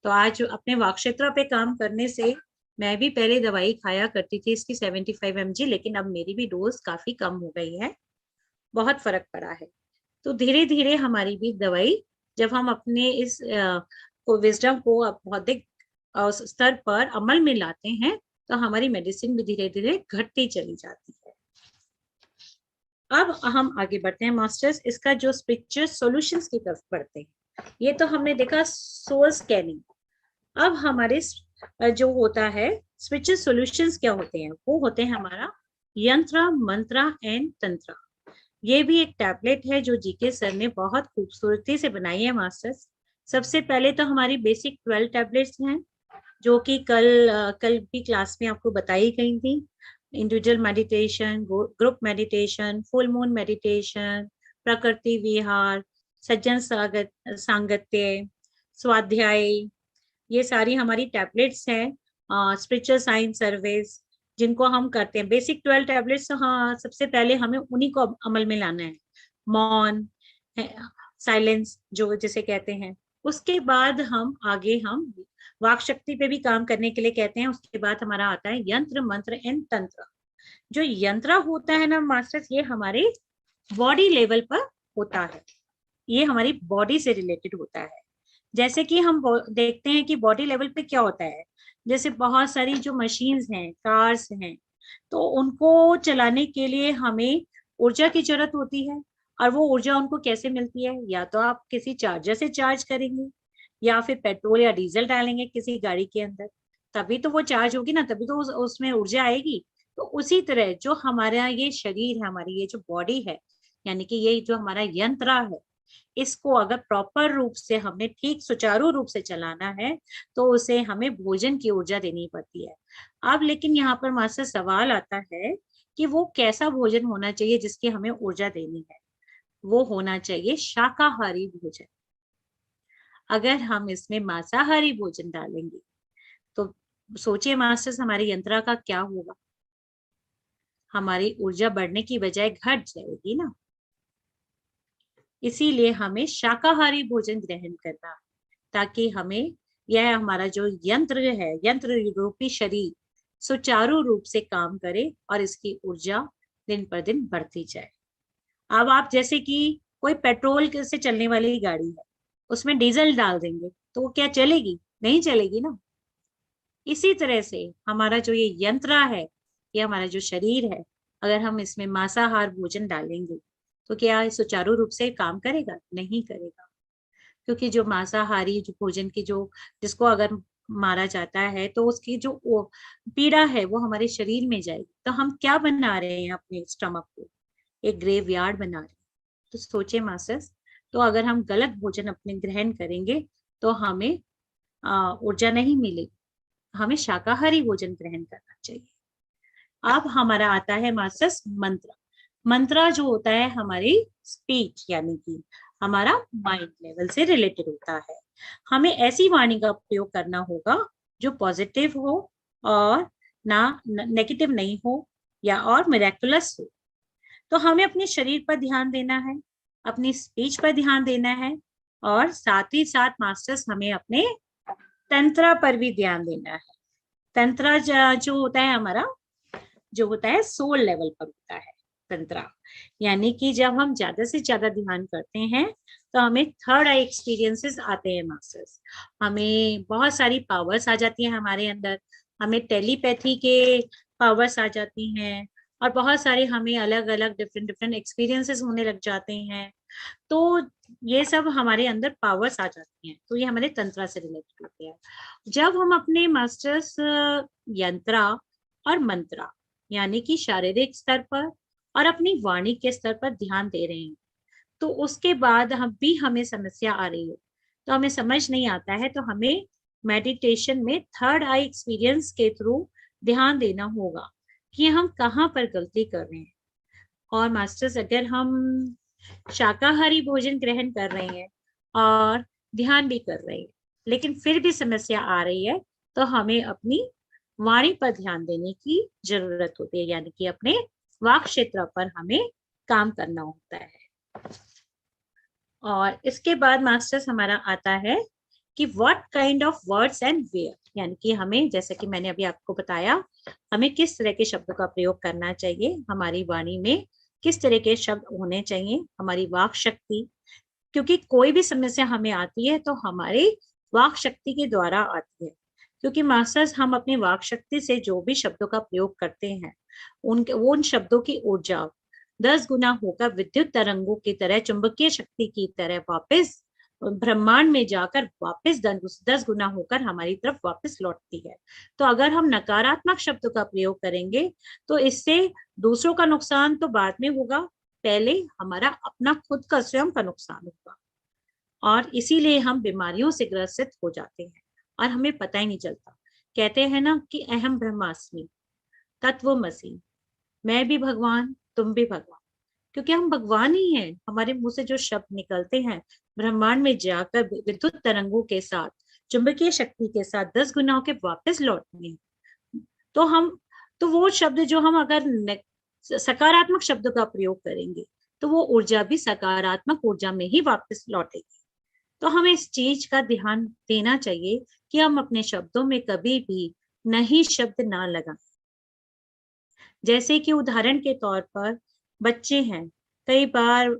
तो आज अपने वाक क्षेत्र पे काम करने से, मैं भी पहले दवाई खाया करती थी इसकी 75 mg, लेकिन अब मेरी भी डोज काफी कम हो गई है, बहुत फर्क पड़ा है। तो धीरे धीरे हमारी भी दवाई, जब हम अपने इस विजडम को बौद्धिक स्तर पर अमल में लाते हैं, तो हमारी मेडिसिन भी धीरे धीरे घटती चली जाती है। अब हम आगे बढ़ते हैं मास्टर्स, इसका जो स्पिरिचुअल सॉल्यूशंस की तरफ बढ़ते हैं। ये तो हमने देखा सोल स्कैनिंग, अब हमारे जो होता है स्पिरिचुअल सॉल्यूशंस क्या होते हैं, वो होते हैं हमारा यंत्र, मंत्र एंड तंत्र। ये भी एक टैबलेट है जो जीके सर ने बहुत खूबसूरती से बनाई है मास्टर्स। सबसे पहले तो हमारी बेसिक 12 टैबलेट्स हैं जो कि कल भी क्लास में आपको बताई गई थी। Individual meditation, group meditation, full moon meditation, प्रकृति विहार, सज्जन सांगत्य, स्वाध्याय, ये सारी हमारी टैबलेट्स हैं। स्पिरिचुअल साइंस सर्विस जिनको हम करते हैं, बेसिक 12 टैबलेट्स। हाँ, सबसे पहले हमें उन्हीं को अमल में लाना है, मौन, साइलेंस जो जिसे कहते हैं। उसके बाद हम आगे हम वाक शक्ति पे भी काम करने के लिए कहते हैं। उसके बाद हमारा आता है यंत्र, मंत्र एंड तंत्र। जो यंत्र होता है ना मास्टर्स, ये हमारे बॉडी लेवल पर होता है, ये हमारी बॉडी से रिलेटेड होता है। जैसे कि हम देखते हैं कि बॉडी लेवल पे क्या होता है, जैसे बहुत सारी जो मशीन्स हैं, कार्स हैं, तो उनको चलाने के लिए हमें ऊर्जा की जरूरत होती है। और वो ऊर्जा उनको कैसे मिलती है, या तो आप किसी चार्जर से चार्ज करेंगे या फिर पेट्रोल या डीजल डालेंगे किसी गाड़ी के अंदर, तभी तो वो चार्ज होगी ना, तभी तो उसमें ऊर्जा आएगी। तो उसी तरह जो हमारा ये शरीर है, हमारी ये जो बॉडी है, यानी कि ये जो हमारा यंत्र है, इसको अगर प्रॉपर रूप से हमें ठीक सुचारू रूप से चलाना है तो उसे हमें भोजन की ऊर्जा देनी पड़ती है। अब लेकिन यहाँ पर मास्टर सवाल आता है कि वो कैसा भोजन होना चाहिए जिसकी हमें ऊर्जा देनी है। वो होना चाहिए शाकाहारी भोजन। अगर हम इसमें मांसाहारी भोजन डालेंगे तो सोचिए मास्टर्स, हमारे यंत्र का क्या होगा, हमारी ऊर्जा बढ़ने की बजाय घट जाएगी ना। इसीलिए हमें शाकाहारी भोजन ग्रहण करना है, ताकि हमें यह हमारा जो यंत्र है, यंत्र रूपी शरीर सुचारू रूप से काम करे और इसकी ऊर्जा दिन पर दिन बढ़ती जाए। अब आप जैसे कि कोई पेट्रोल से चलने वाली गाड़ी है, उसमें डीजल डाल देंगे तो वो क्या चलेगी? नहीं चलेगी ना। इसी तरह से हमारा जो ये यंत्र है, ये हमारा जो शरीर है, अगर हम इसमें मांसाहार भोजन डालेंगे तो क्या सुचारू रूप से काम करेगा? नहीं करेगा। क्योंकि जो मांसाहारी जो भोजन की जो जिसको अगर मारा जाता है तो उसकी जो पीड़ा है वो हमारे शरीर में जाएगी। तो हम क्या बना रहे हैं अपने स्टमक को? एक ग्रेवयार्ड बना रहे हैं। तो सोचे मास्टर्स, तो अगर हम गलत भोजन अपने ग्रहण करेंगे तो हमें ऊर्जा नहीं मिलेगी। हमें शाकाहारी भोजन ग्रहण करना चाहिए। अब हमारा आता है मास्टर्स मंत्र। मंत्र जो होता है हमारी स्पीच, यानी कि हमारा माइंड लेवल से रिलेटेड होता है। हमें ऐसी वाणी का प्रयोग करना होगा जो पॉजिटिव हो और ना नेगेटिव नहीं हो या और मिरेकुलस हो। तो हमें अपने शरीर पर ध्यान देना है, अपनी स्पीच पर ध्यान देना है, और साथ ही साथ मास्टर्स हमें अपने तंत्र पर भी ध्यान देना है। तंत्र जो होता है हमारा, जो होता है सोल लेवल पर होता है तंत्र। यानी कि जब हम ज्यादा से ज्यादा ध्यान करते हैं तो हमें थर्ड आई एक्सपीरियंसेस आते हैं मास्टर्स। हमें बहुत सारी पावर्स आ जाती हैं हमारे अंदर, हमें टेलीपैथी के पावर्स आ जाती हैं, और बहुत सारे हमें अलग अलग डिफरेंट डिफरेंट एक्सपीरियंसेस होने लग जाते हैं। तो ये सब हमारे अंदर पावर्स आ जाती हैं, तो ये हमारे तंत्र से रिलेटेड होते हैं। जब हम अपने मास्टर्स यंत्र और मंत्र यानी कि शारीरिक स्तर पर और अपनी वाणी के स्तर पर ध्यान दे रहे हैं, तो उसके बाद हमें समस्या आ रही है, तो हमें समझ नहीं आता है, तो हमें मेडिटेशन में थर्ड आई एक्सपीरियंस के थ्रू ध्यान देना होगा कि हम कहाँ पर गलती कर रहे हैं। और मास्टर्स, अगर हम शाकाहारी भोजन ग्रहण कर रहे हैं और ध्यान भी कर रहे हैं लेकिन फिर भी समस्या आ रही है, तो हमें अपनी वाणी पर ध्यान देने की जरूरत होती है, यानी कि अपने वाक क्षेत्र पर हमें काम करना होता है। और इसके बाद मास्टर्स हमारा आता है कि what kind of words and where, यानी कि हमें, जैसे कि मैंने अभी आपको बताया, हमें किस तरह के शब्दों का प्रयोग करना चाहिए, हमारी वाणी में किस तरह के शब्द होने चाहिए, हमारी वाक शक्ति। क्योंकि कोई भी समस्या हमें आती है तो हमारी वाक शक्ति के द्वारा आती है। क्योंकि मास्टर्स, हम अपनी वाक शक्ति से जो भी शब्दों का प्रयोग करते हैं उन शब्दों की ऊर्जा 10 गुना होकर विद्युत तरंगों की तरह, चुंबकीय शक्ति की तरह वापस ब्रह्मांड में जाकर वापस 10 गुना होकर हमारी तरफ वापस लौटती है। तो अगर हम नकारात्मक शब्दों का प्रयोग करेंगे तो इससे दूसरों का नुकसान तो बाद में होगा, पहले हमारा अपना खुद का स्वयं का नुकसान होगा, और इसीलिए हम बीमारियों से ग्रसित हो जाते हैं और हमें पता ही नहीं चलता। कहते हैं ना कि अहम ब्रह्मास्मि तत्वमसि, मैं भी भगवान तुम भी भगवान, क्योंकि हम भगवान ही हैं। हमारे मुंह से जो शब्द निकलते हैं ब्रह्मांड में जाकर विद्युत तरंगों के साथ, चुंबकीय शक्ति के साथ 10 गुना के वापस लौटते हैं। तो वो शब्द जो हम अगर सकारात्मक शब्दों का प्रयोग करेंगे तो वो ऊर्जा भी सकारात्मक ऊर्जा में ही वापस लौटेगी। तो हमें इस चीज का ध्यान देना चाहिए कि हम अपने शब्दों में कभी भी नहीं शब्द ना लगाएं। जैसे कि उदाहरण के तौर पर बच्चे हैं, कई बार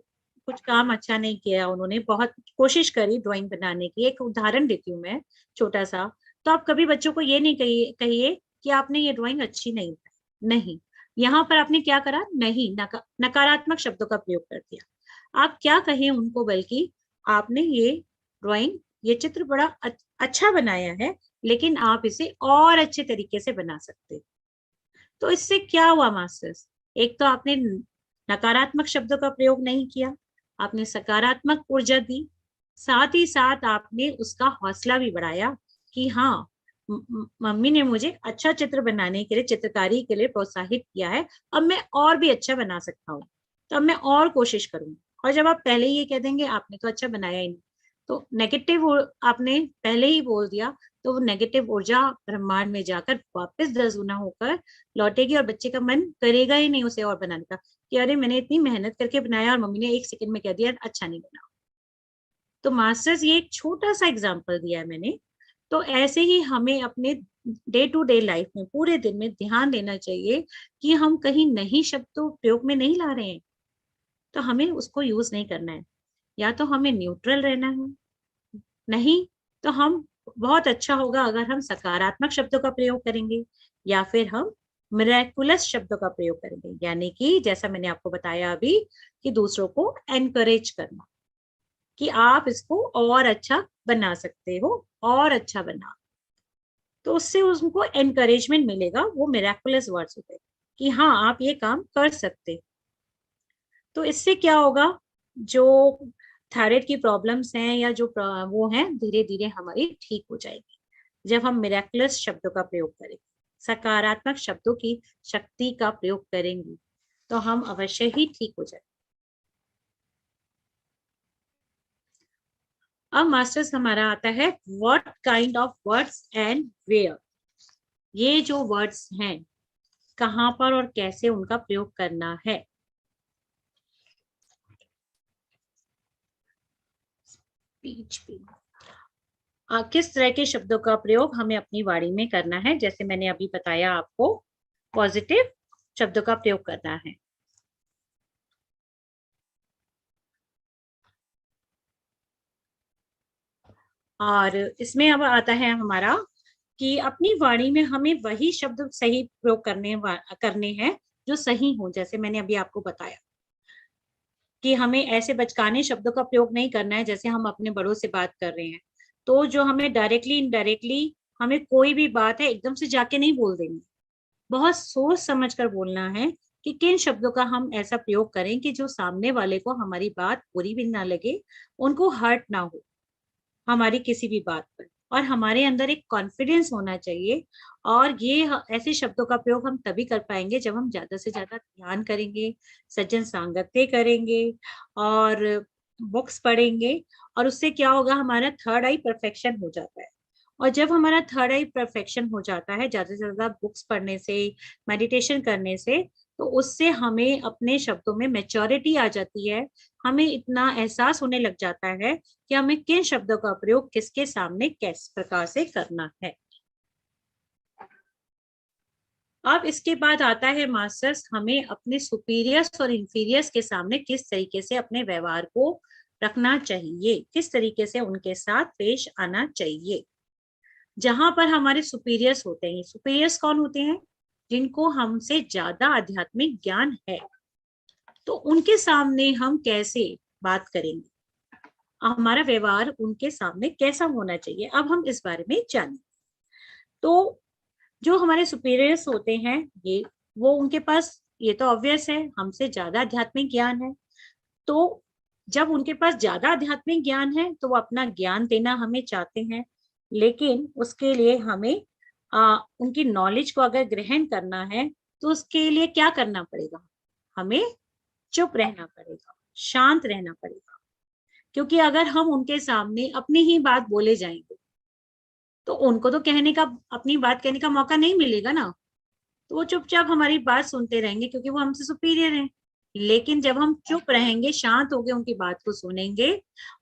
कुछ काम अच्छा नहीं किया, उन्होंने बहुत कोशिश करी ड्राइंग बनाने की। एक उदाहरण देती हूँ मैं छोटा सा। तो आप कभी बच्चों को ये नहीं कहिए कि आपने ये ड्राइंग अच्छी नहीं बनाई, नहीं, यहाँ पर आपने क्या करा, नहीं, नकारात्मक शब्दों का प्रयोग कर दिया। आप क्या कहें उनको, बल्कि आपने ये ड्राइंग, ये चित्र बड़ा अच्छा बनाया है, लेकिन आप इसे और अच्छे तरीके से बना सकते। तो इससे क्या हुआ मास्टर्स, एक तो आपने नकारात्मक शब्दों का प्रयोग नहीं किया, आपने सकारात्मक ऊर्जा दी, साथ ही साथ आपने उसका हौसला भी बढ़ाया कि हाँ, मम्मी ने मुझे अच्छा चित्र बनाने के लिए, चित्रकारी के लिए प्रोत्साहित किया है, अब मैं और भी अच्छा बना सकता हूँ, तो अब मैं और कोशिश करूंगी। और जब आप पहले ये कह देंगे आपने तो अच्छा बनाया ही नहीं, तो नेगेटिव आपने पहले ही बोल दिया, तो वो नेगेटिव ऊर्जा ब्रह्मांड में जाकर वापस 10 गुना होकर लौटेगी और बच्चे का मन करेगा ही नहीं उसे और बनाने का, कि अरे मैंने इतनी मेहनत करके बनाया और मम्मी ने 1 सेकंड में कह दिया अच्छा नहीं बना। तो मास्टर्स ये एक छोटा सा एग्जाम्पल दिया है मैंने। तो ऐसे ही हमें अपने डे टू डे लाइफ में पूरे दिन में ध्यान देना चाहिए कि हम कहीं नहीं शब्द तो प्रयोग में नहीं ला रहे हैं, तो हमें उसको यूज नहीं करना है। या तो हमें न्यूट्रल रहना है, नहीं तो हम, बहुत अच्छा होगा अगर हम सकारात्मक शब्दों का प्रयोग करेंगे, या फिर हम मिरेकुलस शब्दों का प्रयोग करेंगे, यानी कि जैसा मैंने आपको बताया अभी कि दूसरों को एनकरेज करना कि आप इसको और अच्छा बना सकते हो, और अच्छा बना, तो उससे उनको एनकरेजमेंट मिलेगा। वो मिरेकुलस वर्ड्स होते हैं कि हाँ आप ये काम कर सकते। तो इससे क्या होगा, जो थायराइड की प्रॉब्लम्स हैं या जो वो हैं, धीरे धीरे हमारी ठीक हो जाएगी जब हम मिरेकुलस शब्दों का प्रयोग करेंगे, सकारात्मक शब्दों की शक्ति का प्रयोग करेंगे, तो हम अवश्य ही ठीक हो जाएंगे। अब मास्टर्स हमारा आता है what kind of words and where. ये जो वर्ड्स हैं कहाँ पर और कैसे उनका प्रयोग करना है। किस तरह के शब्दों का प्रयोग हमें अपनी वाणी में करना है, जैसे मैंने अभी बताया आपको, पॉजिटिव शब्दों का प्रयोग करना है। और इसमें अब आता है हमारा कि अपनी वाणी में हमें वही शब्द सही प्रयोग करने हैं जो सही हो। जैसे मैंने अभी आपको बताया कि हमें ऐसे बचकाने शब्दों का प्रयोग नहीं करना है, जैसे हम अपने बड़ों से बात कर रहे हैं तो जो हमें डायरेक्टली इनडायरेक्टली हमें कोई भी बात है एकदम से जाके नहीं बोल देंगे, बहुत सोच समझ कर बोलना है कि किन शब्दों का हम ऐसा प्रयोग करें कि जो सामने वाले को हमारी बात बुरी भी ना लगे, उनको हर्ट ना हो हमारी किसी भी बात पर, और हमारे अंदर एक कॉन्फिडेंस होना चाहिए। और ये ऐसे शब्दों का प्रयोग हम तभी कर पाएंगे जब हम ज्यादा से ज्यादा ध्यान करेंगे, सज्जन सांगत्य करेंगे और बुक्स पढ़ेंगे, और उससे क्या होगा, हमारा थर्ड आई परफेक्शन हो जाता है। और जब हमारा थर्ड आई परफेक्शन हो जाता है ज्यादा से ज्यादा बुक्स पढ़ने से, मेडिटेशन करने से, तो उससे हमें अपने शब्दों में मैच्योरिटी आ जाती है। हमें इतना एहसास होने लग जाता है कि हमें किन शब्दों का प्रयोग किसके सामने किस प्रकार से करना है। अब इसके बाद आता है मास्टर्स, हमें अपने सुपीरियर्स और इंफीरियर्स के सामने किस तरीके से अपने व्यवहार को रखना चाहिए, किस तरीके से उनके साथ पेश आना चाहिए। जहां पर हमारे सुपीरियर्स होते हैं, सुपीरियर्स कौन होते हैं, जिनको हमसे ज्यादा आध्यात्मिक ज्ञान है, तो उनके सामने हम कैसे बात करेंगे। हमारा व्यवहार उनके सामने कैसा होना चाहिए, अब हम इस बारे में जानें। तो जो हमारे सुपीरियर्स होते हैं, वो उनके पास, ये तो ऑब्वियस है, हमसे ज्यादा आध्यात्मिक ज्ञान है। तो जब उनके पास ज्यादा आध्यात्मिक ज्ञान है तो वो अपना ज्ञान देना हमें चाहते हैं, लेकिन उसके लिए हमें उनकी नॉलेज को अगर ग्रहण करना है तो उसके लिए क्या करना पड़ेगा, हमें चुप रहना पड़ेगा, शांत रहना पड़ेगा। क्योंकि अगर हम उनके सामने अपनी ही बात बोले जाएंगे तो उनको तो कहने का, अपनी बात कहने का मौका नहीं मिलेगा ना, तो वो चुपचाप हमारी बात सुनते रहेंगे क्योंकि वो हमसे सुपीरियर हैं। लेकिन जब हम चुप रहेंगे, शांत होकर उनकी बात को सुनेंगे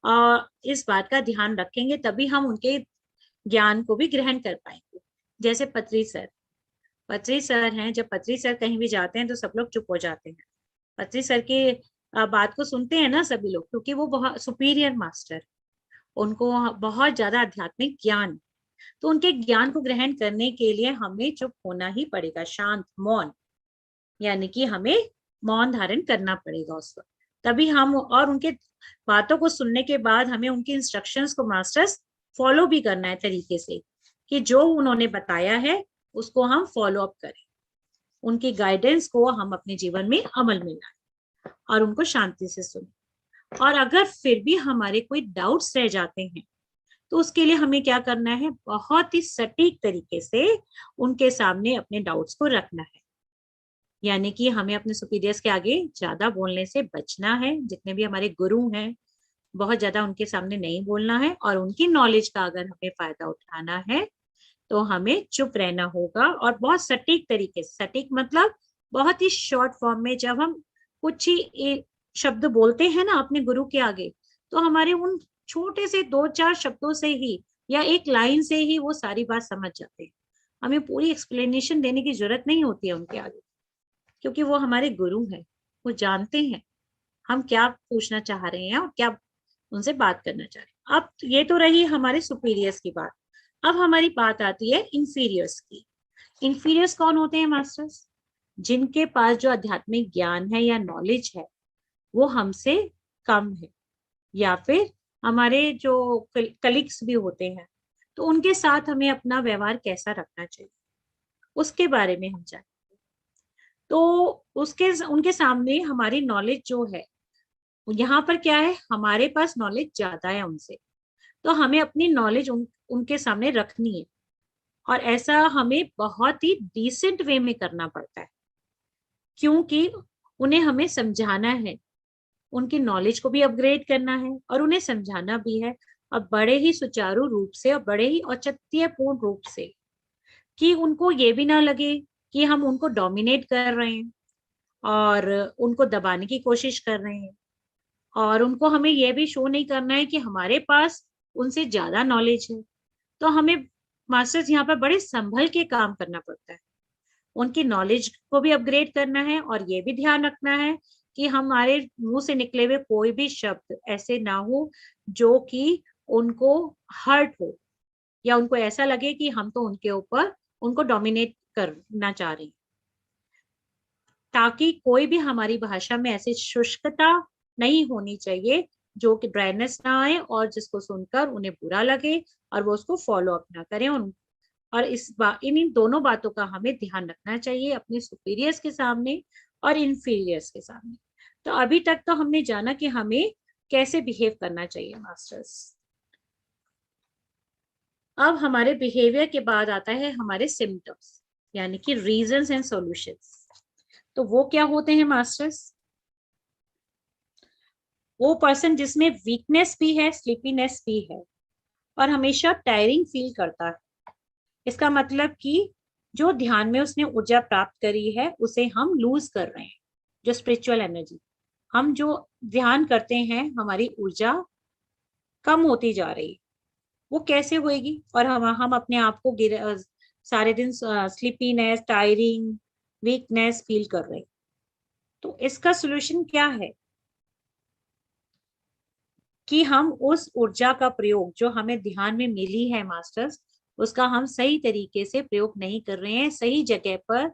और इस बात का ध्यान रखेंगे, तभी हम उनके ज्ञान को भी ग्रहण कर पाएंगे। जैसे पत्री सर हैं, जब पत्री सर कहीं भी जाते हैं तो सब लोग चुप हो जाते हैं, पत्री सर की बात को सुनते हैं ना सभी लोग, क्योंकि वो बहुत सुपीरियर मास्टर, उनको बहुत ज्यादा आध्यात्मिक ज्ञान। तो उनके ज्ञान को ग्रहण करने के लिए हमें चुप होना ही पड़ेगा, शांत, मौन, यानी कि हमें मौन धारण करना पड़ेगा उस वक्त। तभी हम, और उनके बातों को सुनने के बाद हमें उनकी इंस्ट्रक्शंस को मास्टर्स फॉलो भी करना है तरीके से, कि जो उन्होंने बताया है उसको हम फॉलो अप करें, उनकी गाइडेंस को हम अपने जीवन में अमल में लाएं और उनको शांति से सुनें। और अगर फिर भी हमारे कोई डाउट्स रह जाते हैं तो उसके लिए हमें क्या करना है, बहुत ही सटीक तरीके से उनके सामने अपने डाउट्स को रखना है। यानी कि हमें अपने सुपीरियर्स के आगे ज्यादा बोलने से बचना है, जितने भी हमारे गुरु हैं बहुत ज्यादा उनके सामने नहीं बोलना है, और उनकी नॉलेज का अगर हमें फायदा उठाना है तो हमें चुप रहना होगा। और बहुत सटीक तरीके से, सटीक मतलब बहुत ही शॉर्ट फॉर्म में, जब हम कुछ ही शब्द बोलते हैं ना अपने गुरु के आगे, तो हमारे उन छोटे से 2-4 शब्दों से ही या एक लाइन से ही वो सारी बात समझ जाते हैं। हमें पूरी एक्सप्लेनेशन देने की जरूरत नहीं होती है उनके आगे, क्योंकि वो हमारे गुरु हैं, वो जानते हैं हम क्या पूछना चाह रहे हैं और क्या उनसे बात करना चाह रहे हैं। अब ये तो रही हमारे सुपीरियर्स की बात। अब हमारी बात आती है इंफीरियर्स की। इंफीरियर्स कौन होते हैं मास्टर्स? जिनके पास जो आध्यात्मिक ज्ञान है या नॉलेज है वो हमसे कम है, या फिर हमारे जो कलीग्स भी होते हैं, तो उनके साथ हमें अपना व्यवहार कैसा रखना चाहिए उसके बारे में हम जानेंगे। तो उनके सामने हमारी नॉलेज जो है, यहाँ पर क्या है, हमारे पास नॉलेज ज्यादा है उनसे, तो हमें अपनी नॉलेज उनके सामने रखनी है, और ऐसा हमें बहुत ही डिसेंट वे में करना पड़ता है, क्योंकि उन्हें हमें समझाना है, उनकी नॉलेज को भी अपग्रेड करना है और उन्हें समझाना भी है, और बड़े ही सुचारू रूप से और बड़े ही औचित्यपूर्ण रूप से, कि उनको ये भी ना लगे कि हम उनको डोमिनेट कर रहे हैं और उनको दबाने की कोशिश कर रहे हैं, और उनको हमें ये भी शो नहीं करना है कि हमारे पास उनसे ज्यादा नॉलेज है। तो हमें मास्टर्स यहाँ पर बड़े संभल के काम करना पड़ता है, उनकी नॉलेज को भी अपग्रेड करना है, और ये भी ध्यान रखना है कि हमारे मुंह से निकले हुए कोई भी शब्द ऐसे ना हो जो कि उनको हर्ट हो, या उनको ऐसा लगे कि हम तो उनके ऊपर उनको डोमिनेट करना चाह रहे हैं। ताकि कोई भी हमारी भाषा में ऐसी शुष्कता नहीं होनी चाहिए जो कि ड्राइनेस ना आए और जिसको सुनकर उन्हें बुरा लगे और वो उसको फॉलो अप ना करें। और इन दोनों बातों का हमें ध्यान रखना चाहिए अपने सुपीरियर्स के सामने और इनफीरियर्स के सामने। तो अभी तक तो हमने जाना कि हमें कैसे बिहेव करना चाहिए मास्टर्स। अब हमारे बिहेवियर के बाद आता है हमारे सिम्टम्स, यानी कि रीजंस एंड सॉल्यूशंस। तो वो क्या होते हैं मास्टर्स? वो पर्सन जिसमें वीकनेस भी है, स्लीपीनेस भी है, और हमेशा टायरिंग फील करता है। इसका मतलब कि जो ध्यान में उसने ऊर्जा प्राप्त करी है उसे हम लूज कर रहे हैं। जो स्पिरिचुअल एनर्जी हम जो ध्यान करते हैं, हमारी ऊर्जा कम होती जा रही है। वो कैसे होएगी? और हम अपने आप को सारे दिन स्लीपीनेस, टायरिंग, वीकनेस फील कर रहे हैं। तो इसका सोल्यूशन क्या है? कि हम उस ऊर्जा का प्रयोग जो हमें ध्यान में मिली है मास्टर्स, उसका हम सही तरीके से प्रयोग नहीं कर रहे हैं, सही जगह पर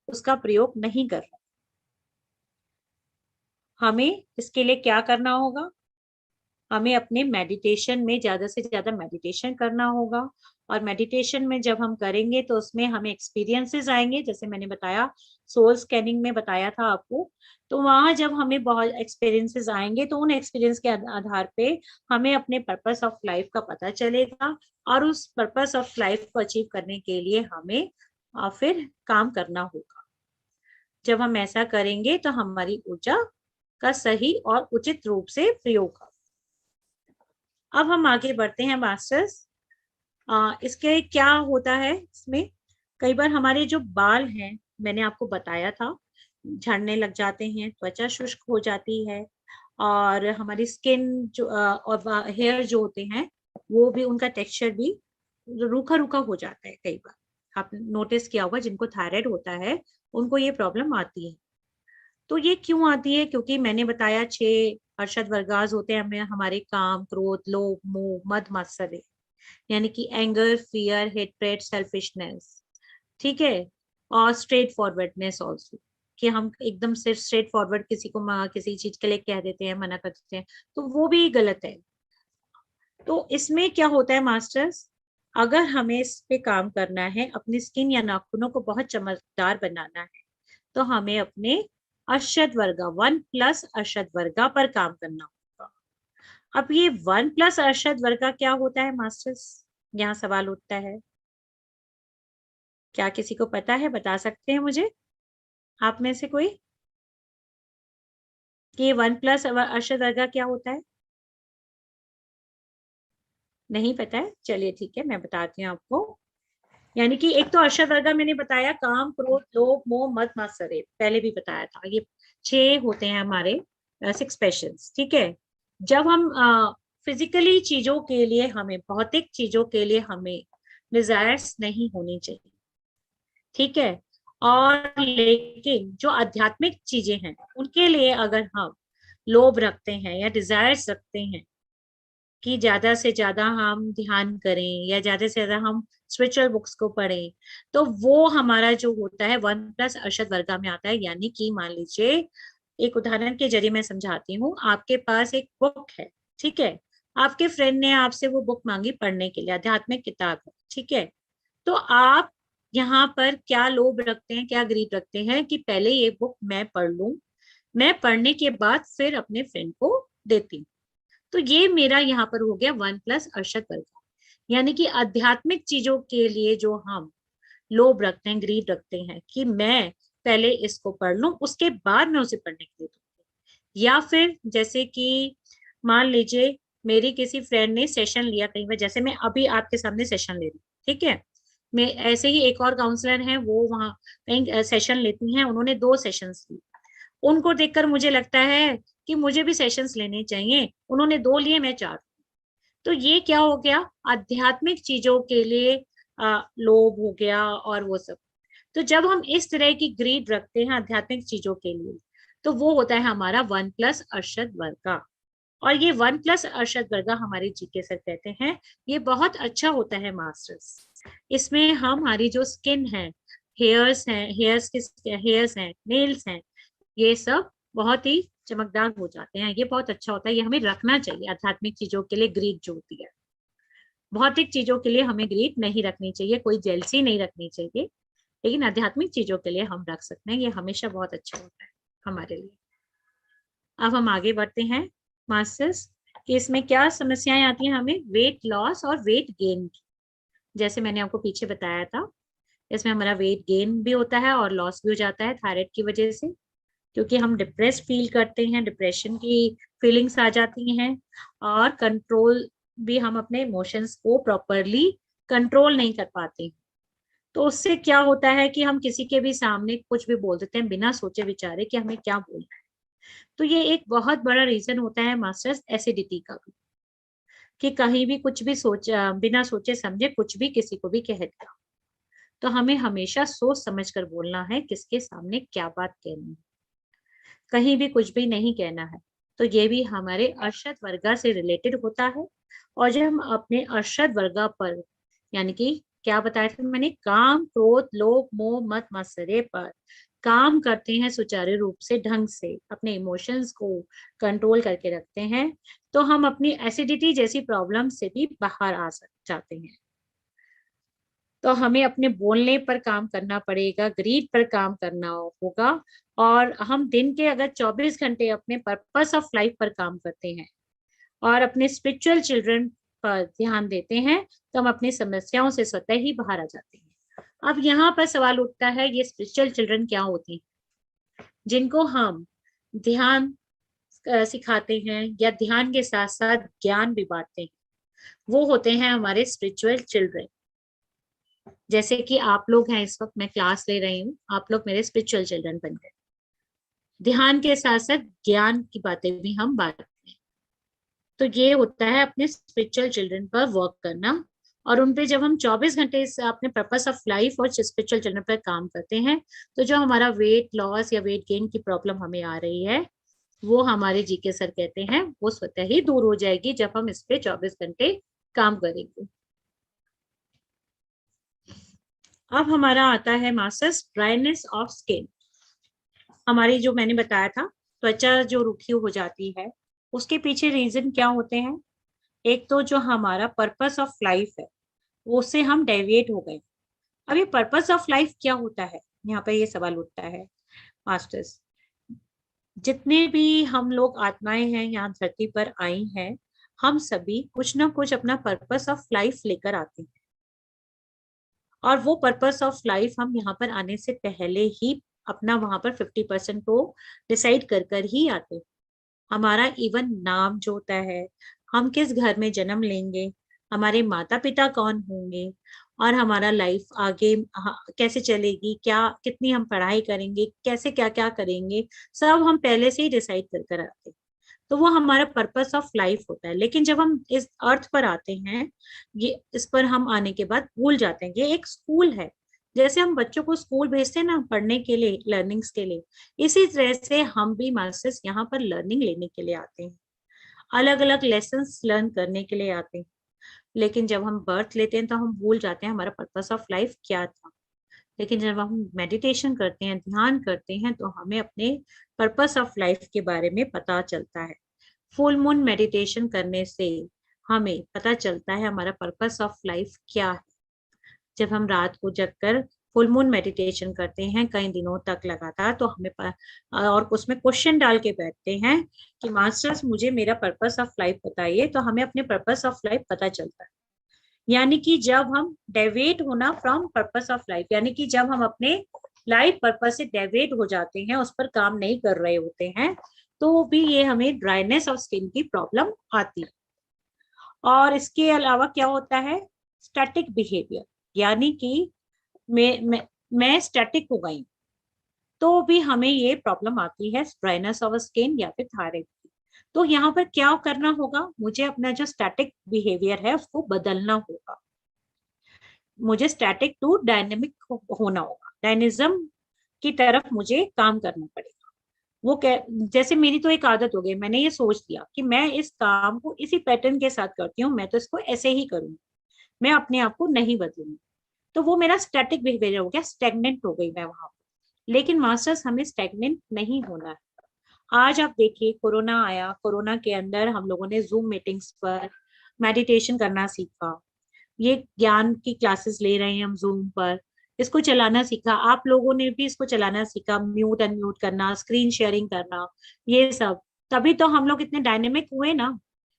उसका प्रयोग नहीं कर रहे। हमें इसके लिए क्या करना होगा? हमें अपने मेडिटेशन में ज्यादा से ज्यादा मेडिटेशन करना होगा। और मेडिटेशन में जब हम करेंगे तो उसमें हमें एक्सपीरियंसेस आएंगे, जैसे मैंने बताया सोल स्कैनिंग में बताया था आपको। तो वहां जब हमें बहुत एक्सपीरियंसेस आएंगे तो उन एक्सपीरियंस के आधार पे हमें अपने पर्पस ऑफ लाइफ का पता चलेगा, और उस पर्पस ऑफ लाइफ को अचीव करने के लिए हमें फिर काम करना होगा। जब हम ऐसा करेंगे तो हमारी ऊर्जा का सही और उचित रूप से प्रयोग होगा। अब हम आगे बढ़ते हैं मास्टर्स। इसके क्या होता है, इसमें कई बार हमारे जो बाल हैं, मैंने आपको बताया था, झड़ने लग जाते हैं, त्वचा शुष्क हो जाती है, और हमारी स्किन जो और हेयर जो होते हैं वो भी, उनका टेक्सचर भी रूखा रूखा हो जाता है। कई बार आप नोटिस किया होगा, जिनको थायराइड होता है उनको ये प्रॉब्लम आती है। तो ये क्यों आती है? क्योंकि मैंने बताया 6 अरशद वर्गास होते हैं हमें, हमारे काम, क्रोध, लोभ, मोह, मद मत्सर, यानी कि एंगर, फियर, हेट्रेड, सेल्फिशनेस, ठीक है, और स्ट्रेट फॉरवर्डनेस ऑल्सो, कि हम एकदम से स्ट्रेट फॉरवर्ड किसी को किसी चीज के लिए कह देते हैं, मना कर देते हैं, तो वो भी गलत है। तो इसमें क्या होता है मास्टर्स, अगर हमें इस पे काम करना है, अपनी स्किन या नाखूनों को बहुत चमकदार बनाना है, तो हमें अपने अरशद वर्गा 1+ अरशद वर्गा पर काम करना होगा। अब ये 1+ अरशद वर्गा क्या होता है मास्टर्स, यहाँ सवाल उठता है। क्या किसी को पता है? बता सकते हैं मुझे आप में से कोई, कि 1+ अरशद वर्गा क्या होता है? नहीं पता है? चलिए ठीक है, मैं बताती हूँ आपको। यानी कि एक तो अरशद वर्गा मैंने बताया, काम, क्रोध, लोभ, मोह, मद मत्सर, पहले भी बताया था, ये 6 होते हैं हमारे 6 पैशंस, ठीक है। जब हम फिजिकली चीजों के लिए, हमें भौतिक चीजों के लिए हमें डिजायर्स नहीं होनी चाहिए, ठीक है। और लेकिन जो आध्यात्मिक चीजें हैं उनके लिए अगर हम लोभ रखते हैं या डिजायर्स रखते हैं कि ज्यादा से ज्यादा हम ध्यान करें या ज्यादा से ज्यादा हम स्पिरिचुअल बुक्स को पढ़ें, तो वो हमारा जो होता है 1+ अरशद वर्गा में आता है। यानी कि मान लीजिए, एक उदाहरण के जरिए मैं समझाती हूँ, आपके पास एक बुक है, ठीक है, आपके फ्रेंड ने आपसे वो बुक मांगी पढ़ने के लिए, आध्यात्मिक किताब है, ठीक है। तो आप यहाँ पर क्या लोभ रखते हैं, क्या ग्रीड रखते हैं कि पहले ये बुक मैं पढ़ लूं, मैं पढ़ने के बाद फिर अपने फ्रेंड को देती हूँ। तो ये मेरा यहाँ पर हो गया 1+ अरशद वर्गा। यानी कि आध्यात्मिक चीजों के लिए जो हम लोभ रखते हैं, ग्रीड रखते हैं कि मैं पहले इसको पढ़ लूं, उसके बाद मैं उसे पढ़ने के लिए दूंगी। या फिर जैसे कि मान लीजिए, मेरी किसी फ्रेंड ने सेशन लिया कहीं पर, जैसे मैं अभी आपके सामने सेशन ले रही हूँ, ठीक है, मैं ऐसे ही एक और काउंसलर हैं, वो वहाँ कहीं सेशन लेती हैं, उन्होंने 2 सेशंस ली, उनको देखकर मुझे लगता है कि मुझे भी सेशंस लेने चाहिए, उन्होंने 2 लिए, मैं 4। तो ये क्या हो गया, आध्यात्मिक चीजों के लिए लोभ हो गया और वो सब। तो जब हम इस तरह की ग्रीड रखते हैं आध्यात्मिक चीजों के लिए, तो वो होता है हमारा 1+ अरशद वर्गा। और ये 1+ अरशद वर्गा हमारे जीके सर कहते हैं, ये बहुत अच्छा होता है मास्टर्स। इसमें हमारी जो स्किन है, हेयर्स हैं, हेयर्स हैं, नेल्स हैं, ये सब बहुत ही चमकदार हो जाते हैं। ये बहुत अच्छा होता है, ये हमें रखना चाहिए। आध्यात्मिक चीजों के लिए ग्रीड जो होती है, भौतिक चीजों के लिए हमें ग्रीड नहीं रखनी चाहिए, कोई जेलसी नहीं रखनी चाहिए, लेकिन आध्यात्मिक चीजों के लिए हम रख सकते हैं, ये हमेशा बहुत अच्छा होता है हमारे लिए। अब हम आगे बढ़ते हैं मास्टर्स, कि इसमें क्या समस्याएं आती हैं हमें, वेट लॉस और वेट गेन की। जैसे मैंने आपको पीछे बताया था, इसमें हमारा वेट गेन भी होता है और लॉस भी हो जाता है थायराइड की वजह से, क्योंकि हम डिप्रेस फील करते हैं, डिप्रेशन की फीलिंग्स आ जाती हैं, और कंट्रोल भी, हम अपने इमोशंस को प्रॉपरली कंट्रोल नहीं कर पाते। तो उससे क्या होता है कि हम किसी के भी सामने कुछ भी बोल देते हैं बिना सोचे विचारे कि हमें क्या बोलना है। तो ये एक बहुत बड़ा रीजन होता है मास्टर्स एसिडिटी का भी, कि कहीं भी कुछ भी बिना सोचे समझे कुछ भी किसी को भी कह दिया। तो हमें हमेशा सोच समझ कर बोलना है किसके सामने क्या बात कहनी है, कहीं भी कुछ भी नहीं कहना है। तो ये भी हमारे अरशद वर्गा से रिलेटेड होता है। और जब हम अपने अरशद वर्गा पर, यानी कि क्या बताया था मैंने, काम, क्रोध, लोभ, मोह, मद मत्सरे पर काम करते हैं सुचारू रूप से, ढंग से अपने इमोशंस को कंट्रोल करके रखते हैं, तो हम अपनी एसिडिटी जैसी प्रॉब्लम से भी बाहर आ जाते हैं। तो हमें अपने बोलने पर काम करना पड़ेगा, ग्रीड पर काम करना होगा, और हम दिन के अगर 24 घंटे अपने पर्पस ऑफ लाइफ पर काम करते हैं और अपने स्पिरिचुअल चिल्ड्रन पर ध्यान देते हैं, तो हम अपनी समस्याओं से स्वतः ही बाहर आ जाते हैं। अब यहाँ पर सवाल उठता है, ये स्पिरिचुअल चिल्ड्रन क्या होती हैं, जिनको हम ध्यान सिखाते हैं या ध्यान के साथ साथ ज्ञान भी बांटते हैं? वो होते हैं हमारे स्पिरिचुअल चिल्ड्रन। जैसे कि आप लोग हैं, इस वक्त मैं क्लास ले रही हूँ, आप लोग मेरे स्पिरिचुअल चिल्ड्रन बन गए। ध्यान के साथ साथ ज्ञान की बातें भी हम बांटते हैं। तो ये होता है अपने स्पिरिचुअल चिल्ड्रन पर वर्क करना, और उन पे जब हम 24 घंटे अपने पर्पस ऑफ लाइफ और स्पिरिचुअल चिल्ड्रन पर काम करते हैं, तो जो हमारा वेट लॉस या वेट गेन की प्रॉब्लम हमें आ रही है, वो हमारे जीके सर कहते हैं वो स्वतः ही दूर हो जाएगी जब हम इस पे 24 घंटे काम करेंगे। अब हमारा आता है मास्टर्स ड्राइनेस ऑफ स्किन। हमारी जो मैंने बताया था, त्वचा जो रूखी हो जाती है, उसके पीछे रीजन क्या होते हैं? एक तो जो हमारा पर्पस ऑफ लाइफ है, उससे हम डेविएट हो गए। अब ये पर्पस ऑफ लाइफ क्या होता है, यहाँ पे ये सवाल उठता है मास्टर्स। जितने भी हम लोग आत्माएं हैं यहाँ धरती पर आई हैं, हम सभी कुछ ना कुछ अपना पर्पस ऑफ लाइफ लेकर आते हैं, और वो पर्पस ऑफ लाइफ हम यहाँ पर आने से पहले ही अपना वहां पर 50% को डिसाइड कर ही आते हैं। हमारा इवन नाम जो होता है, हम किस घर में जन्म लेंगे, हमारे माता पिता कौन होंगे, और हमारा लाइफ आगे कैसे चलेगी, क्या कितनी हम पढ़ाई करेंगे, कैसे क्या क्या करेंगे, सब हम पहले से ही डिसाइड कर आते हैं। तो वो हमारा पर्पस ऑफ लाइफ होता है। लेकिन जब हम इस अर्थ पर आते हैं, ये इस पर हम आने के बाद भूल जाते हैं ये एक स्कूल है। जैसे हम बच्चों को स्कूल भेजते हैं ना पढ़ने के लिए, लर्निंग्स के लिए, इसी तरह से हम भी मास्टर्स यहाँ पर लर्निंग लेने के लिए आते हैं, अलग अलग लेसन्स लर्न करने के लिए आते हैं। लेकिन जब हम बर्थ लेते हैं तो हम भूल जाते हैं हमारा पर्पस ऑफ लाइफ क्या था। लेकिन जब हम मेडिटेशन करते हैं, ध्यान करते हैं, तो हमें अपने पर्पस ऑफ लाइफ के बारे में पता चलता है। फुल मून मेडिटेशन करने से हमें पता चलता है हमारा पर्पस ऑफ लाइफ क्या है। जब हम रात को जगकर फुल मून मेडिटेशन करते हैं कई दिनों तक लगातार, तो हमें और उसमें क्वेश्चन डाल के बैठते हैं कि मास्टर्स मुझे मेरा पर्पस ऑफ लाइफ बताइए, तो हमें अपने पर्पस ऑफ लाइफ पता चलता है। यानी कि जब हम डेविएट होना फ्रॉम पर्पस ऑफ लाइफ, यानी कि जब हम अपने लाइफ पर्पस से डेविएट हो जाते हैं, उस पर काम नहीं कर रहे होते हैं, तो भी ये हमें ड्राइनेस ऑफ स्किन की प्रॉब्लम आती है। और इसके अलावा क्या होता है? स्टैटिक बिहेवियर, यानी कि मैं स्टैटिक हो गई, तो भी हमें ये प्रॉब्लम आती है ड्राइनेस ऑफ स्किन या फिर थायराइड की। तो यहाँ पर क्या करना होगा? मुझे अपना जो स्टैटिक बिहेवियर है उसको बदलना होगा। मुझे स्टैटिक टू डायनेमिक होना होगा, डायनिज्म की तरफ मुझे काम करना पड़ेगा। वो जैसे मेरी तो एक आदत हो गई, मैंने ये सोच लिया कि मैं इस काम को इसी पैटर्न के साथ करती हूँ, मैं तो इसको ऐसे ही करूंगी, मैं अपने आप को नहीं बदलूंगी। तो वो मेरा स्टैटिक बिहेवियर हो गया, स्टेगनेंट हो गई मैं वहां पर। लेकिन मास्टर्स हमें स्टेगनेंट नहीं होना है। आज आप देखिए, कोरोना आया, कोरोना के अंदर हम लोगों ने जूम मीटिंग्स पर मेडिटेशन करना सीखा, ये ज्ञान की क्लासेस ले रहे हैं हम जूम पर, इसको चलाना सीखा। आप लोगों ने भी इसको चलाना सीखा, म्यूट अनम्यूट करना, स्क्रीन शेयरिंग करना, ये सब। तभी तो हम लोग इतने डायनेमिक हुए ना।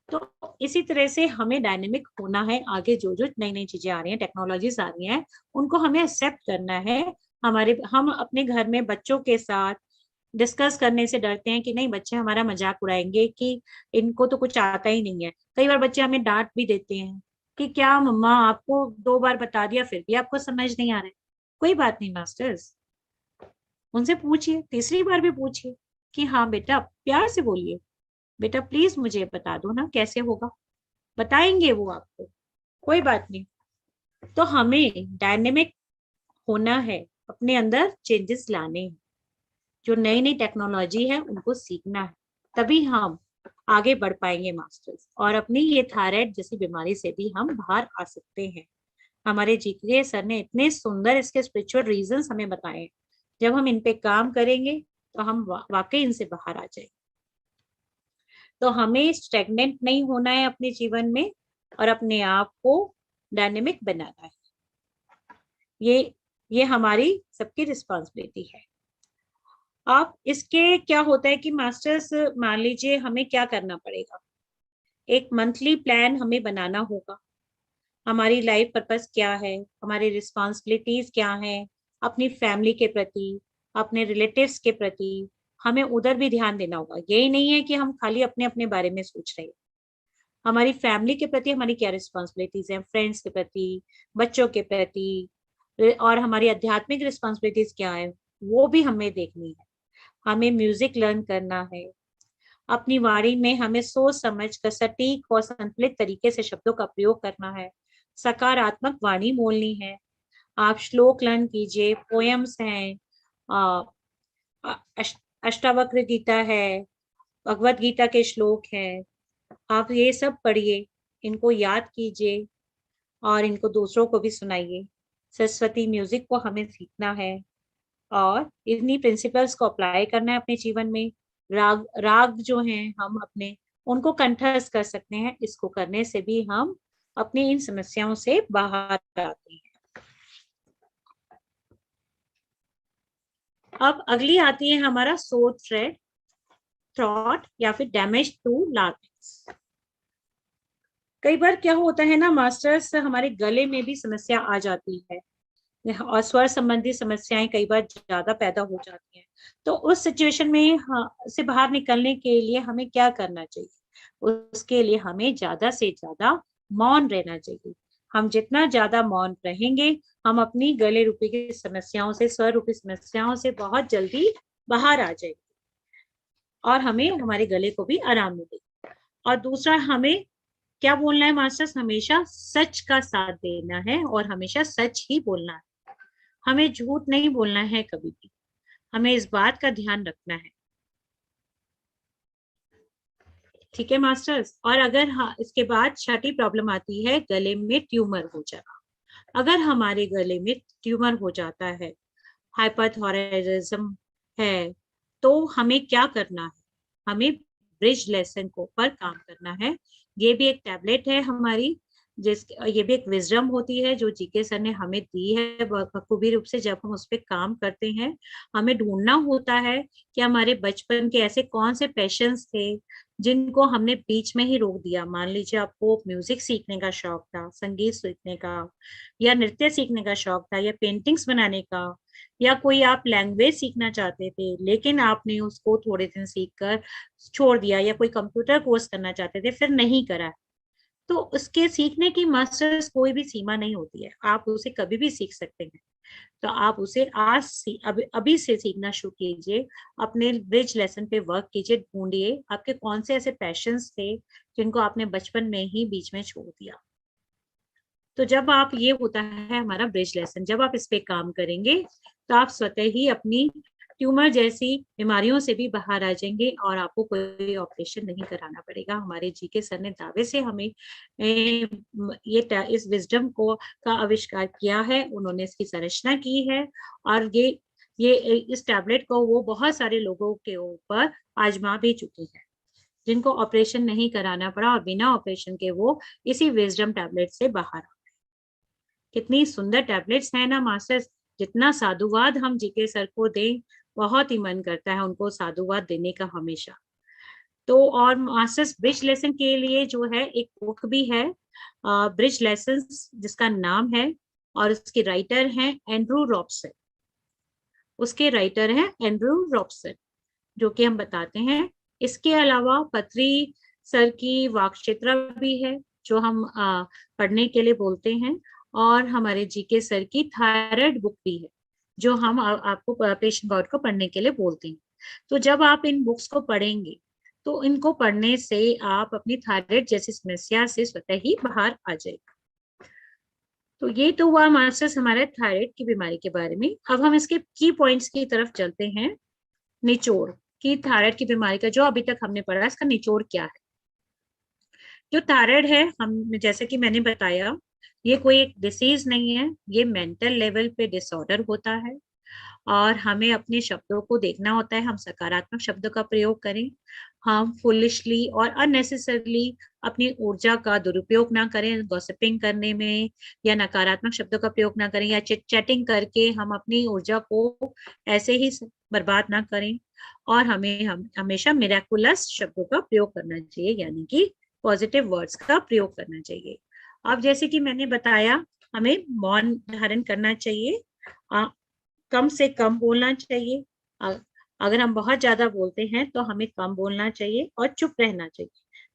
तो इसी तरह से हमें डायनेमिक होना है। आगे जो जो नई नई चीजें आ रही हैं, टेक्नोलॉजीज आ रही हैं, उनको हमें एक्सेप्ट करना है। हम अपने घर में बच्चों के साथ डिस्कस करने से डरते हैं कि नहीं, बच्चे हमारा मजाक उड़ाएंगे कि इनको तो कुछ आता ही नहीं है। कई बार बच्चे हमें डांट भी देते हैं कि क्या मम्मा, आपको 2 बार बता दिया फिर भी आपको समझ नहीं आ रहा है। कोई बात नहीं मास्टर्स, उनसे पूछिए, तीसरी बार भी पूछिए कि हाँ बेटा, प्यार से बोलिए, बेटा प्लीज मुझे बता दो ना कैसे होगा, बताएंगे वो आपको, कोई बात नहीं। तो हमें डायनेमिक होना है, अपने अंदर चेंजेस लाने हैं, जो नई नई टेक्नोलॉजी है उनको सीखना है, तभी हम आगे बढ़ पाएंगे मास्टर्स। और अपनी ये थायराइड जैसी बीमारी से भी हम बाहर आ सकते हैं। हमारे जीके सर ने इतने सुंदर इसके स्पिरिचुअल रीजंस हमें बताए, जब हम इन पे काम करेंगे तो हम वाकई इनसे बाहर आ जाएंगे। तो हमें स्टेगनेंट नहीं होना है अपने जीवन में और अपने आप को डायनेमिक बनाना है। ये हमारी सबकी रिस्पॉन्सिबिलिटी है। अब इसके क्या होता है कि मास्टर्स, मान लीजिए हमें क्या करना पड़ेगा, एक मंथली प्लान हमें बनाना होगा। हमारी लाइफ पर्पस क्या है, हमारी रिस्पॉन्सिबिलिटीज क्या हैं, अपनी फैमिली के प्रति, अपने रिलेटिव्स के प्रति हमें उधर भी ध्यान देना होगा। यही नहीं है कि हम खाली अपने अपने बारे में सोच रहे हैं। हमारी फैमिली के प्रति हमारी क्या रिस्पॉन्सिबिलिटीज हैं, फ्रेंड्स के प्रति, बच्चों के प्रति, और हमारी आध्यात्मिक रिस्पॉन्सिबिलिटीज क्या है वो भी हमें देखनी है। हमें म्यूजिक लर्न करना है। अपनी वाणी में हमें सोच समझ कर सटीक और संतुलित तरीके से शब्दों का प्रयोग करना है। सकारात्मक वाणी बोलनी है। आप श्लोक लर्न कीजिए, पोएम्स हैं, अष्टावक्र गीता है, भगवत गीता के श्लोक हैं, आप ये सब पढ़िए, इनको याद कीजिए और इनको दूसरों को भी सुनाइए। सरस्वती म्यूजिक को हमें सीखना है और इन्हीं प्रिंसिपल्स को अप्लाई करना है अपने जीवन में। राग जो हैं हम अपने उनको कंठस्थ कर सकते हैं। इसको करने से भी हम अपनी इन समस्याओं से बाहर आते हैं। अब अगली आती है हमारा सोर थ्रेड, थ्रॉट या फिर डैमेज टू लार्ynx। कई बार क्या होता है ना मास्टर्स, हमारे गले में भी समस्या आ जाती है और स्वर संबंधी समस्याएं कई बार ज्यादा पैदा हो जाती हैं। तो उस सिचुएशन में से बाहर निकलने के लिए हमें क्या करना चाहिए? उसके लिए हमें ज्यादा से ज्यादा मौन रहना चाहिए। हम जितना ज्यादा मौन रहेंगे, हम अपनी गले रूपी की समस्याओं से, स्वर रूपी समस्याओं से बहुत जल्दी बाहर आ जाएंगे और हमें हमारे गले को भी आराम मिलेगा। और दूसरा, हमें क्या बोलना है मास्टर्स? हमेशा सच का साथ देना है और हमेशा सच ही बोलना है। हमें झूठ नहीं बोलना है कभी भी। हमें इस बात का ध्यान रखना है। ठीक है मास्टर्स। और अगर इसके बाद छठी प्रॉब्लम आती है, गले में ट्यूमर हो जाना। अगर हमारे गले में ट्यूमर हो जाता है, हाइपरथायरायडिज्म है, तो हमें क्या करना है? हमें ब्रिज लेसन को पर काम करना है। ये भी एक टैबलेट है हमारी, ये भी एक विजडम होती है जो जीके सर ने हमें दी है बखूबी रूप से। जब हम उस पर काम करते हैं, हमें ढूंढना होता है कि हमारे बचपन के ऐसे कौन से पैशंस थे जिनको हमने बीच में ही रोक दिया। मान लीजिए आपको म्यूजिक सीखने का शौक था, संगीत सीखने का, या नृत्य सीखने का शौक था, या पेंटिंग्स बनाने का, या कोई आप लैंग्वेज सीखना चाहते थे लेकिन आपने उसको थोड़े दिन सीख कर छोड़ दिया, या कोई कंप्यूटर कोर्स करना चाहते थे फिर नहीं करा। तो उसके सीखने की मास्टर्स कोई भी सीमा नहीं होती है, आप उसे कभी भी सीख सकते हैं। तो आप उसे अभी से सीखना शुरू कीजिए। अपने ब्रिज लेसन पे वर्क कीजिए, ढूंढिए आपके कौन से ऐसे पैशंस थे जिनको आपने बचपन में ही बीच में छोड़ दिया। तो जब आप, ये होता है हमारा ब्रिज लेसन, जब आप इस पे काम करेंगे तो आप स्वतः ही अपनी ट्यूमर जैसी बीमारियों से भी बाहर आ जाएंगे और आपको कोई ऑपरेशन नहीं कराना पड़ेगा। हमारे जीके सर ने दावे से हमें इस विजडम को का आविष्कार किया है, उन्होंने इसकी संरचना की है और ये इस टैबलेट को वो बहुत सारे लोगों के ऊपर आजमा भी चुके हैं जिनको ऑपरेशन नहीं कराना पड़ा और बिना ऑपरेशन के वो इसी विजडम टैबलेट से बाहर आ गए। कितनी सुंदर टैबलेट्स हैं ना मास्टर्स। जितना साधुवाद हम जीके सर को दें, बहुत ही मन करता है उनको साधुवाद देने का हमेशा। तो और मास्टर्स ब्रिज लेसन के लिए जो है एक बुक भी है, ब्रिज लेसन, जिसका नाम है, और उसके राइटर हैं एंड्रू रॉबसन। उसके राइटर हैं एंड्रू रॉबसन, जो कि हम बताते हैं। इसके अलावा पत्री सर की वाक्चित्रा भी है जो हम पढ़ने के लिए बोलते हैं, और हमारे जीके सर की थायराइड बुक भी है जो हम आपको पेशेंट बोर्ड को पढ़ने के लिए बोलते हैं। तो जब आप इन बुक्स को पढ़ेंगे तो इनको पढ़ने से आप अपनी थायराइड जैसी समस्या से स्वतः ही बाहर आ जाएगा। तो ये तो हुआ मास्टर्स हमारे थायराइड की बीमारी के बारे में। अब हम इसके की पॉइंट्स की तरफ चलते हैं। निचोड़ की थायराइड की बीमारी का जो अभी तक हमने पढ़ा, इसका निचोड़ क्या है? जो थायराइड है, हम जैसे कि मैंने बताया, ये कोई एक डिसीज नहीं है, ये मेंटल लेवल पे डिसऑर्डर होता है। और हमें अपने शब्दों को देखना होता है, हम सकारात्मक शब्दों का प्रयोग करें, हम फुलिशली और अननेसेसरली अपनी ऊर्जा का दुरुपयोग ना करें गॉसिपिंग करने में, या नकारात्मक शब्दों का प्रयोग ना करें, या चिट चैटिंग करके हम अपनी ऊर्जा को ऐसे ही बर्बाद ना करें। और हमें हमेशा मिराकुलस शब्दों का प्रयोग करना चाहिए, यानी कि पॉजिटिव वर्ड्स का प्रयोग करना चाहिए। अब जैसे कि मैंने बताया, हमें मौन धारण करना चाहिए, कम से कम बोलना चाहिए। अगर हम बहुत ज्यादा बोलते हैं तो हमें कम बोलना चाहिए और चुप रहना चाहिए।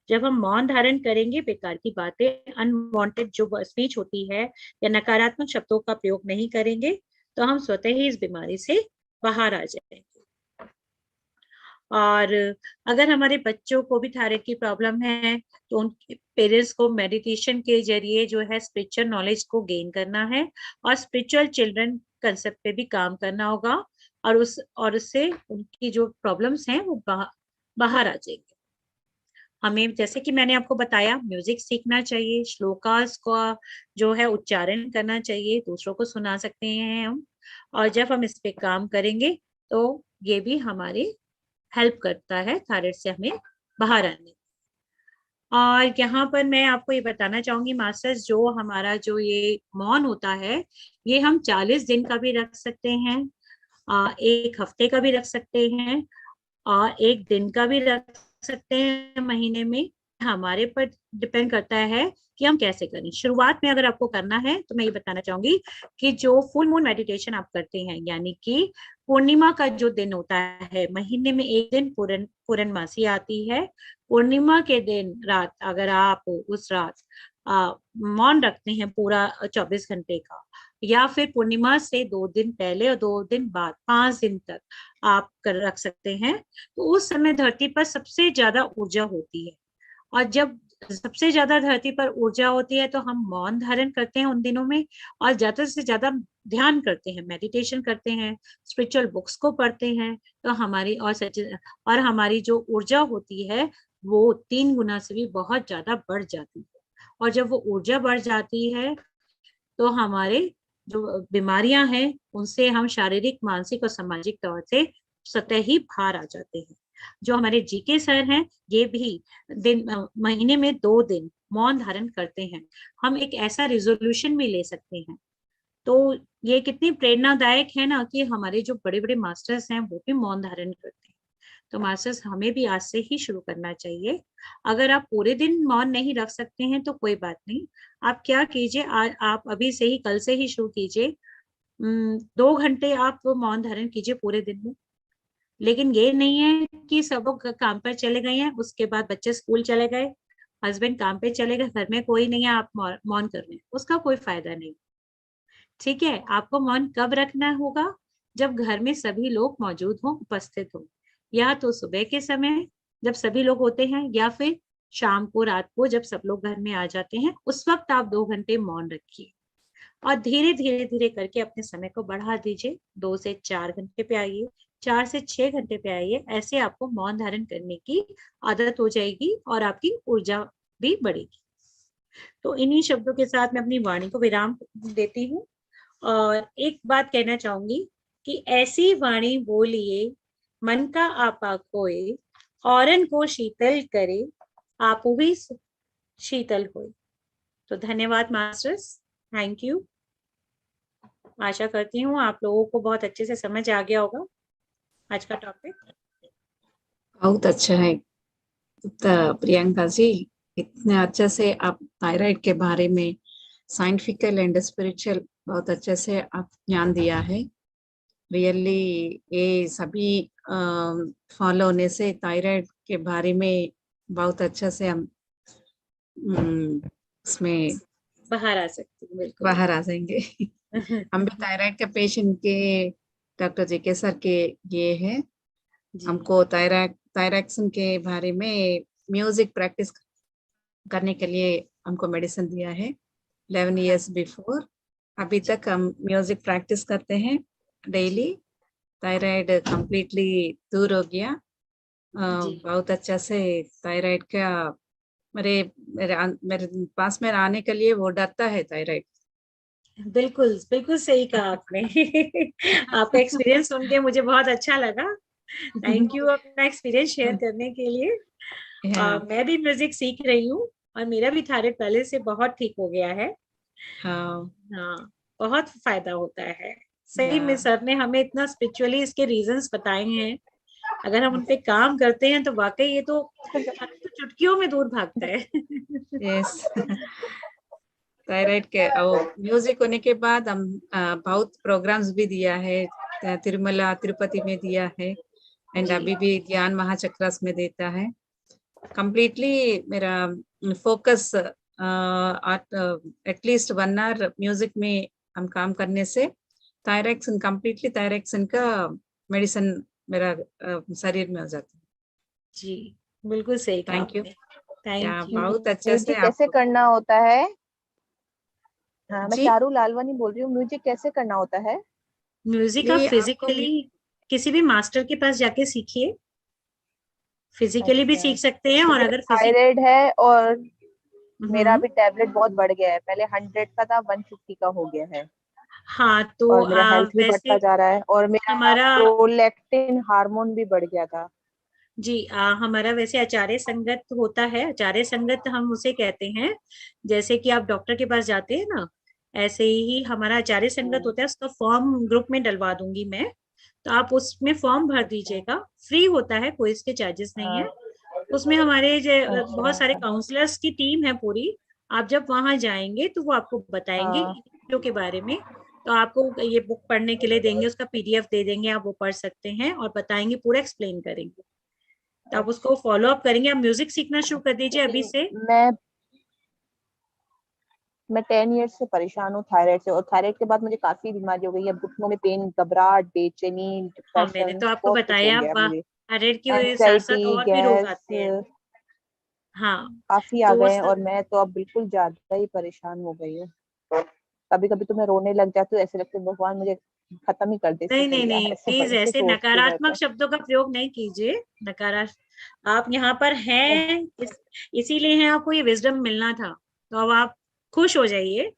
जब हम मौन धारण करेंगे, बेकार की बातें, अनवांटेड जो स्पीच होती है या नकारात्मक शब्दों का प्रयोग नहीं करेंगे, तो हम स्वतः ही इस बीमारी से बाहर आ जाएंगे। और अगर हमारे बच्चों को भी थायराइड की प्रॉब्लम है, तो उनके पेरेंट्स को मेडिटेशन के जरिए जो है स्पिरिचुअल नॉलेज को गेन करना है, और स्पिरिचुअल चिल्ड्रन कंसेप्ट पे भी काम करना होगा, और उससे उनकी जो प्रॉब्लम्स हैं वो बाहर आ जाएंगे। हमें, जैसे कि मैंने आपको बताया, म्यूजिक सीखना चाहिए, श्लोकास का जो है उच्चारण करना चाहिए, दूसरों को सुना सकते हैं हम। और जब हम इस पे काम करेंगे तो ये भी हमारी हेल्प करता है थायराइड से हमें बाहर आने। और यहाँ पर मैं आपको ये बताना चाहूंगी मास्टर्स, जो हमारा जो ये मौन होता है, ये हम 40 दिन का भी रख सकते हैं, 1 हफ्ते का भी रख सकते हैं, और 1 दिन का भी रख सकते हैं महीने में। हमारे पर डिपेंड करता है कि हम कैसे करें। शुरुआत में अगर आपको करना है तो मैं ये बताना चाहूंगी कि जो फुल मून मेडिटेशन आप करते हैं, यानी कि पूर्णिमा का जो दिन होता है, महीने में 1 दिन पूर्णमासी आती है, पूर्णिमा के दिन रात अगर आप उस रात मौन रखते हैं पूरा 24 घंटे का, या फिर पूर्णिमा से 2 दिन पहले और 2 दिन बाद 5 दिन तक आप रख सकते हैं, तो उस समय धरती पर सबसे ज्यादा ऊर्जा होती है। और जब सबसे ज्यादा धरती पर ऊर्जा होती है तो हम मौन धारण करते हैं उन दिनों में, और ज्यादा से ज्यादा ध्यान करते हैं, मेडिटेशन करते हैं, स्पिरिचुअल बुक्स को पढ़ते हैं, तो हमारी और हमारी जो ऊर्जा होती है वो 3 गुना से भी बहुत ज्यादा बढ़ जाती है। और जब वो ऊर्जा बढ़ जाती है तो हमारे जो बीमारियां हैं उनसे हम शारीरिक, मानसिक और सामाजिक तौर से सतह ही बाहर आ जाते हैं। जो हमारे जीके सर हैं, ये भी महीने में 2 दिन मौन धारण करते हैं। हम एक ऐसा रिजोल्यूशन भी ले सकते हैं। तो ये कितनी प्रेरणादायक है ना, कि हमारे जो बड़े बड़े मास्टर्स हैं वो भी मौन धारण करते हैं। तो मास्टर्स, हमें भी आज से ही शुरू करना चाहिए। अगर आप पूरे दिन मौन नहीं रख सकते हैं तो कोई बात नहीं, आप क्या कीजिए, आप अभी से ही, कल से ही शुरू कीजिए। 2 घंटे आप मौन धारण कीजिए पूरे दिन में। लेकिन ये नहीं है कि सब लोग काम पर चले गए हैं, उसके बाद बच्चे स्कूल चले गए, हस्बैंड काम पे चले गए, घर में कोई नहीं है, आप मौन कर रहे हैं, उसका कोई फायदा नहीं। ठीक है, आपको मौन कब रखना होगा? जब घर में सभी लोग मौजूद हों, उपस्थित हों, या तो सुबह के समय जब सभी लोग होते हैं, या फिर शाम को, रात को जब सब लोग घर में आ जाते हैं, उस वक्त आप 2 घंटे मौन रखिए। और धीरे धीरे धीरे करके अपने समय को बढ़ा दीजिए, 2 से 4 घंटे पे आइए, 4 से 6 घंटे पे आइए। ऐसे आपको मौन धारण करने की आदत हो जाएगी और आपकी ऊर्जा भी बढ़ेगी। तो इन्हीं शब्दों के साथ मैं अपनी वाणी को विराम देती हूँ, और एक बात कहना चाहूंगी कि ऐसी वाणी बोलिए, मन का आपा खोए, औरन को शीतल करे, आप भी शीतल होए। तो धन्यवाद मास्टर्स, थैंक यू। आशा करती हूँ आप लोगों को बहुत अच्छे से समझ आ गया होगा आज का टॉपिक। बहुत अच्छा है प्रियंका जी, इतने अच्छे से आप थायराइड के बारे में साइंटिफिकल एंड स्पिरिचुअल बहुत अच्छे से आप ज्ञान दिया है। रियली ये सभी फॉलो होने से थायराइड के बारे में बहुत अच्छा से हम उसमें बाहर आ सकती हूँ, बिल्कुल बाहर आ जाएंगे। हम भी थायराइड के पेशेंट के डॉक्टर जेके सर के ये है, हमको थायरॉक्सिन के बारे में म्यूजिक प्रैक्टिस करने के लिए हमको मेडिसिन दिया है 11 years बिफोर। अभी तक हम म्यूजिक प्रैक्टिस करते हैं डेली। थायराइड कंप्लीटली दूर हो गया। बहुत अच्छा से थायराइड का मेरे पास में आने के लिए वो डरता है थायराइड। बिल्कुल बिल्कुल सही कहा आपने। आपका एक्सपीरियंस सुन के मुझे बहुत अच्छा लगा। थैंक यू अपना एक्सपीरियंस शेयर करने के लिए। Yeah. मैं भी म्यूजिक सीख रही हूँ और मेरा भी थायराइड पहले से बहुत ठीक हो गया है। हाँ हाँ, बहुत फायदा होता है। सही में Yeah. सर ने हमें इतना स्पिरिचुअली इसके रीजंस बताए हैं। अगर हम उन पे काम करते हैं तो वाकई ये तो तो चुटकियों में दूर भागता है। Yes. थायराइड के म्यूजिक होने के बाद हम बहुत प्रोग्राम्स भी दिया है, तिरुमला तिरुपति में दिया है, एंड जी। अभी भी ज्ञान महाचक्रस में देता है। कंप्लीटली मेरा फोकस एटलीस्ट 1 आवर म्यूजिक में हम काम करने से थायरैक्सिन कंप्लीटली थायरैक्सिन का मेडिसिन मेरा शरीर में हो जाता है। जी बिल्कुल सही कहा थैंक यू। आपने। Thank you. बहुत अच्छे से म्यूजिक कैसे आप करना होता है? हाँ, मैं जी, चारू लालवानी बोल रही हूँ। म्यूजिक कैसे करना होता है? म्यूजिक आप ये आपको फिजिकली किसी भी मास्टर के पास जाके सीखिए। फिजिकली भी अच्छा, सीख सकते हैं और मुझे अगर थायराइड है और मेरा हम्म, भी टैबलेट बहुत बढ़ गया है। पहले 100 का था, 150 का हो गया है हाँ तो और मेरा हेल्थ भी वैसे बढ़ता जा रहा है और मेरा हमारा प्रोलैक्टिन हार्मोन भी बढ़ गया था। जी हमारा वैसे आचार्य संगत होता है। आचार्य संगत हम उसे कहते हैं। जैसे कि आप डॉक्टर के पास जाते हैं ना, ऐसे ही हमारा आचार्य संगत होता है। उसका फॉर्म ग्रुप में डलवा दूंगी मैं, तो आप उसमें फॉर्म भर अच्छा, दीजिएगा। फ्री होता है, कोई इसके चार्जेस नहीं है। हाँ, उसमें हमारे बहुत सारे अच्छा, काउंसलर्स की टीम है पूरी। आप जब वहां जाएंगे तो वो आपको बताएंगे इन हाँ, चीजों के बारे में। तो आपको ये बुक पढ़ने के लिए देंगे, उसका पीडीएफ दे देंगे, आप वो पढ़ सकते हैं और बताएंगे, पूरा एक्सप्लेन करेंगे। तो आप उसको अच्छा। फॉलो अप करेंगे। आप म्यूजिक सीखना शुरू कर दीजिए अभी लेकिन से। मैं 10 ईयर्स से परेशान हूँ थायराइड से, और थायराइड के बाद मुझे काफी बीमारी हो गई है। घुटनों में पेन, घबराहट, बेचैनी, हाँ, मैंने डिप्रेशन, तो आपको बहुत कुछ हो बताया गया है मुझे। थायराइड के साथ साथ एंजाइटी, और भी रोग गैस आते हैं। हाँ काफी आ तो वो गए हैं और मैं तो अब बिल्कुल ज्यादा ही परेशान हो गई हूँ। कभी कभी तो मैं रोने लग जाती हूँ, ऐसे लगता है भगवान मुझे खत्म ही कर दे इससे नहीं नहीं बढ़िया, नहीं, प्लीज ऐसे ऐसे सोचती हूँ मैं नकारात्मक तो। शब्दों का प्रयोग नहीं कीजिए। नकारात्मक, आप यहाँ पर हैं इसीलिए हैं, आपको ये विजडम मिलना था। तो अब आप खुश हो जाइए।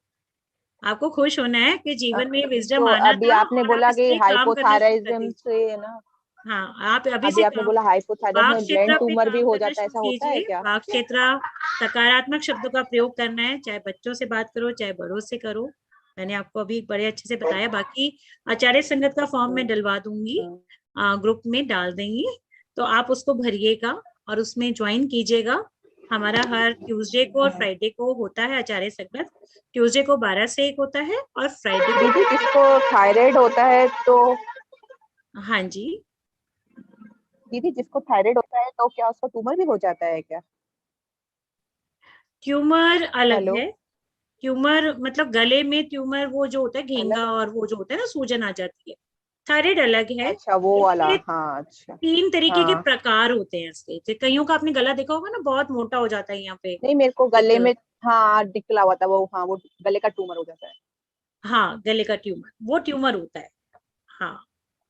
आपको खुश होना है कि जीवन में ये विजडम तो आना अभी था आपने और आप बोला इस कि पे काम करना शुरू कर हाइपोथायराइज्म दीजिए। से है ना, हाँ, आप अभी अभी से आपने काम, बोला हाइपोथायराइड वाक में ब्रेन क्षेत्र पे ट्यूमर भी काम हो करना जाता है, शुरू ऐसा होता है कीजिए। क्या? वाक क्षेत्र, सकारात्मक शब्दों का प्रयोग करना है, चाहे बच्चों से बात करो चाहे बड़ों से करो। मैंने आपको अभी बड़े अच्छे से बताया। बाकी आचार्य संगत का फॉर्म मैं डलवा दूंगी, ग्रुप में डाल देंगी, तो आप उसको भरिएगा और उसमें ज्वाइन कीजिएगा। हमारा हर ट्यूसडे को और फ्राइडे को होता है आचार्य संगत। ट्यूसडे को 12 से 1 होता है और फ्राइडे को दीदी, जिसको थायराइड होता है तो हाँ जी, दीदी जिसको थायराइड होता है तो क्या उसका ट्यूमर भी हो जाता है क्या? ट्यूमर अलग हेलो, है। ट्यूमर मतलब गले में ट्यूमर, वो जो होता है अलग घेंगा, है? और वो जो होता है ना सूजन आ जाती है। थायराइड अलग है। अच्छा, वो वाला, इसके हाँ, अच्छा। 3 तरीके के हाँ, प्रकार होते हैं इसके। जो कईयों का आपने गला देखा होगा ना, बहुत मोटा हो जाता है यहाँ पे नहीं, मेरे को एक, गले में, हाँ, निकला हुआ था वो, हाँ, वो गले का ट्यूमर हो जाता है। हाँ गले का ट्यूमर, वो ट्यूमर होता है। हाँ,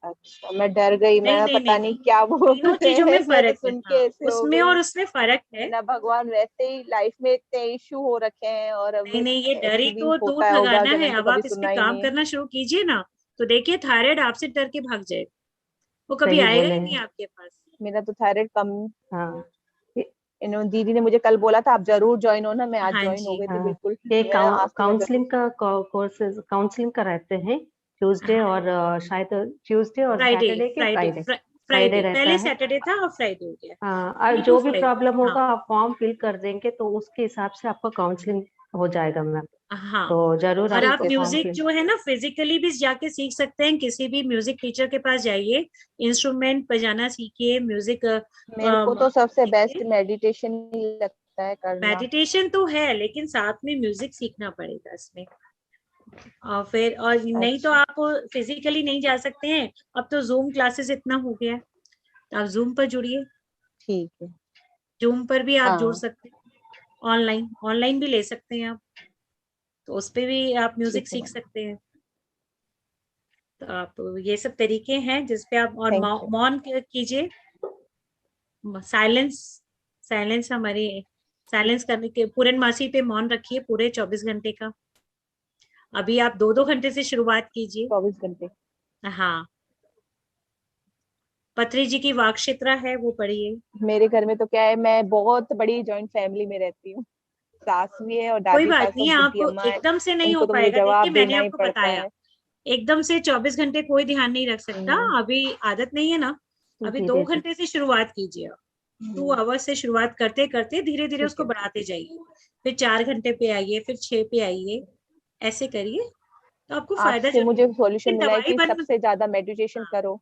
अच्छा, मैं डर गई, नहीं मैं नहीं पता नहीं नहीं नहीं, क्या बोल तीनों रहे चीजों में हैं फर्क है। सुन के हाँ, ऐसे हो उसमें गई। और उसमें फर्क है। ना भगवान, वैसे ही लाइफ में इतने इशू हो रखे हैं और अब नहीं नहीं, ये डर ही ऐसे भी तो दूर होता होगा भगाना जो है। मैंने तो अब कभी आप इस पे सुना ही काम नहीं है। करना शुरू कीजिए ना, तो देखिए थायराइड आपसे डर के भाग जाएगा। वो कभी सही आएगा बोले ही नहीं हैं। आपके पास। मेरा तो थायराइड कम, हाँ इन्होंने दीदी ने मुझे कल बोला था आप जरूर ज्वाइन होना, मैं आज हाँ ज्वाइन हो जी, गई थी हाँ, बिल्कुल। ये मैं आज तो मैं जरूर। काउंसलिंग का कोर्सेज, काउंसलिंग का रहते हैं ट्यूसडे हाँ और शायद ट्यूसडे और फ्राइडे, सैटरडे के फ्राइडे फ्राइडे। फ्राइडे फ्राइडे रहता पहले है। सैटरडे था और फ्राइडे हो गया। हाँ, और 3 to जो भी 5। प्रॉब्लम हाँ होगा आप फॉर्म फिल कर देंगे तो उसके हिसाब से आपका काउंसलिंग हो जाएगा मैम। हाँ, तो जरूर और आप ठीक आप है, इसको फॉर्म म्यूजिक फिल। जो है ना फिजिकली भी जाके सीख सकते हैं। किसी भी म्यूजिक टीचर के पास जाइए, इंस्ट्रूमेंट बजाना सीखिए, म्यूजिक मेरे को तो सबसे बेस्ट सीखिए। मेडिटेशन ही लगता है करना। मेडिटेशन तो है, लेकिन साथ में म्यूजिक सीखना पड़ेगा इसमें। और फिर, और नहीं तो अच्छा, आप फिजिकली नहीं जा सकते हैं। अब तो जूम क्लासेस इतना हो गया है, तो आप जूम पर जुड़िए। ठीक है। जूम पर भी आप जुड़ हाँ, सकते हैं। ऑनलाइन ऑनलाइन भी ले सकते हैं आप, तो उस पे भी आप ठीक म्यूजिक है सीख मैम, सकते हैं। तो आप, ये सब तरीके हैं जिसपे आप, और थैंक यू। मौन कीजिए। साइलेंस, साइलेंस हमारी, साइलेंस करने के, पूरनमासी पे मौन रखिए पूरे 24 घंटे का। अभी आप 2-2 घंटे से शुरुआत कीजिए। 24 घंटे। हाँ, पत्री जी की वाक्शित्रा है वो पढ़िए। मेरे घर में तो क्या है, मैं बहुत बड़ी जॉइंट फैमिली में रहती हूँ, सास भी है और कोई दादी बात सास नहीं और है, बुढ़ी आपको अम्मा है, एकदम से नहीं हो उनको तो मुझे पाएगा। देखिए जवाब मैंने देना ही आपको पड़ता बताया, है। एकदम से 24 घंटे कोई ध्यान नहीं रख सकता। अभी आदत नहीं है ना, अभी 2 धीरे घंटे से शुरुआत कीजिए आप। 2 आवर्स से शुरुआत करते करते धीरे धीरे ठीक उसको है। बढ़ाते जाइए। फिर 4 घंटे पे आइए, फिर 6 पे आइए, ऐसे करिए तो आपको फायदा आपसे जरूर मुझे होगा। सॉल्यूशन लेकिन मिला है दवाई कि बंद, सबसे ज्यादा मेडिटेशन हाँ करो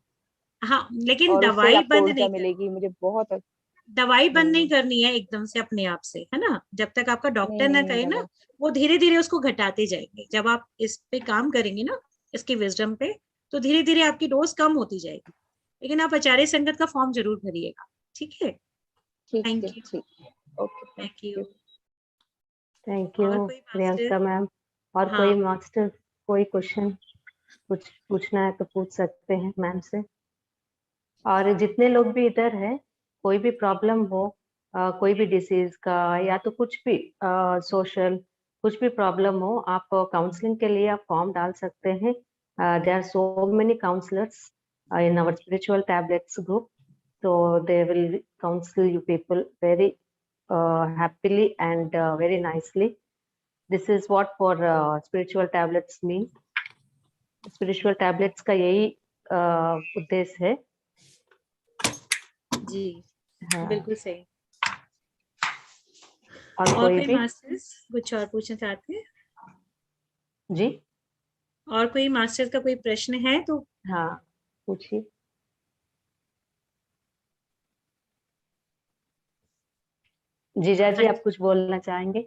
हाँ, लेकिन और उससे ही दवाई आपको बंद ऊर्जा नहीं करनी। मिलेगी, मुझे बहुत। दवाई बंद नहीं करनी है एकदम से अपने आप से, है ना। जब तक आपका नहीं डॉक्टर ना नहीं कहे ना, दवा। वो धीरे धीरे उसको घटाते जाएंगे। जब आप इस पे काम करेंगे ना, इसकी विजडम पे, तो धीरे धीरे आपकी डोज कम होती जाएगी। लेकिन आप आचार्य संगत का फॉर्म जरूर भरिएगा, ठीक है। ठीक है, थैंक यू। ठीक है, okay, thank thank you. You. Thank और यू कोई प्रियंका मास्टर? मैम। और हाँ, कोई मास्टर, कोई क्वेश्चन कुछ पूछना है तो पूछ सकते हैं मैम से। और जितने लोग भी इधर है, कोई भी प्रॉब्लम हो, कोई भी डिसीज का या तो कुछ भी सोशल कुछ भी प्रॉब्लम हो, आप काउंसलिंग के लिए आप फॉर्म डाल सकते हैं। There are so many counsellors in our spiritual tablets group, so they will counsel you people very happily and very nicely. This is what for spiritual tablets mean. Spiritual tablets का यही उद्देश्य है। जी, हाँ, बिल्कुल सही। और और कोई कोई भी मास्टर्स कुछ और पूछना चाहते हैं? जी? और कोई मास्टर्स का कोई प्रश्न है तो हाँ, पूछिए। जीजा जी, आप कुछ बोलना चाहेंगे?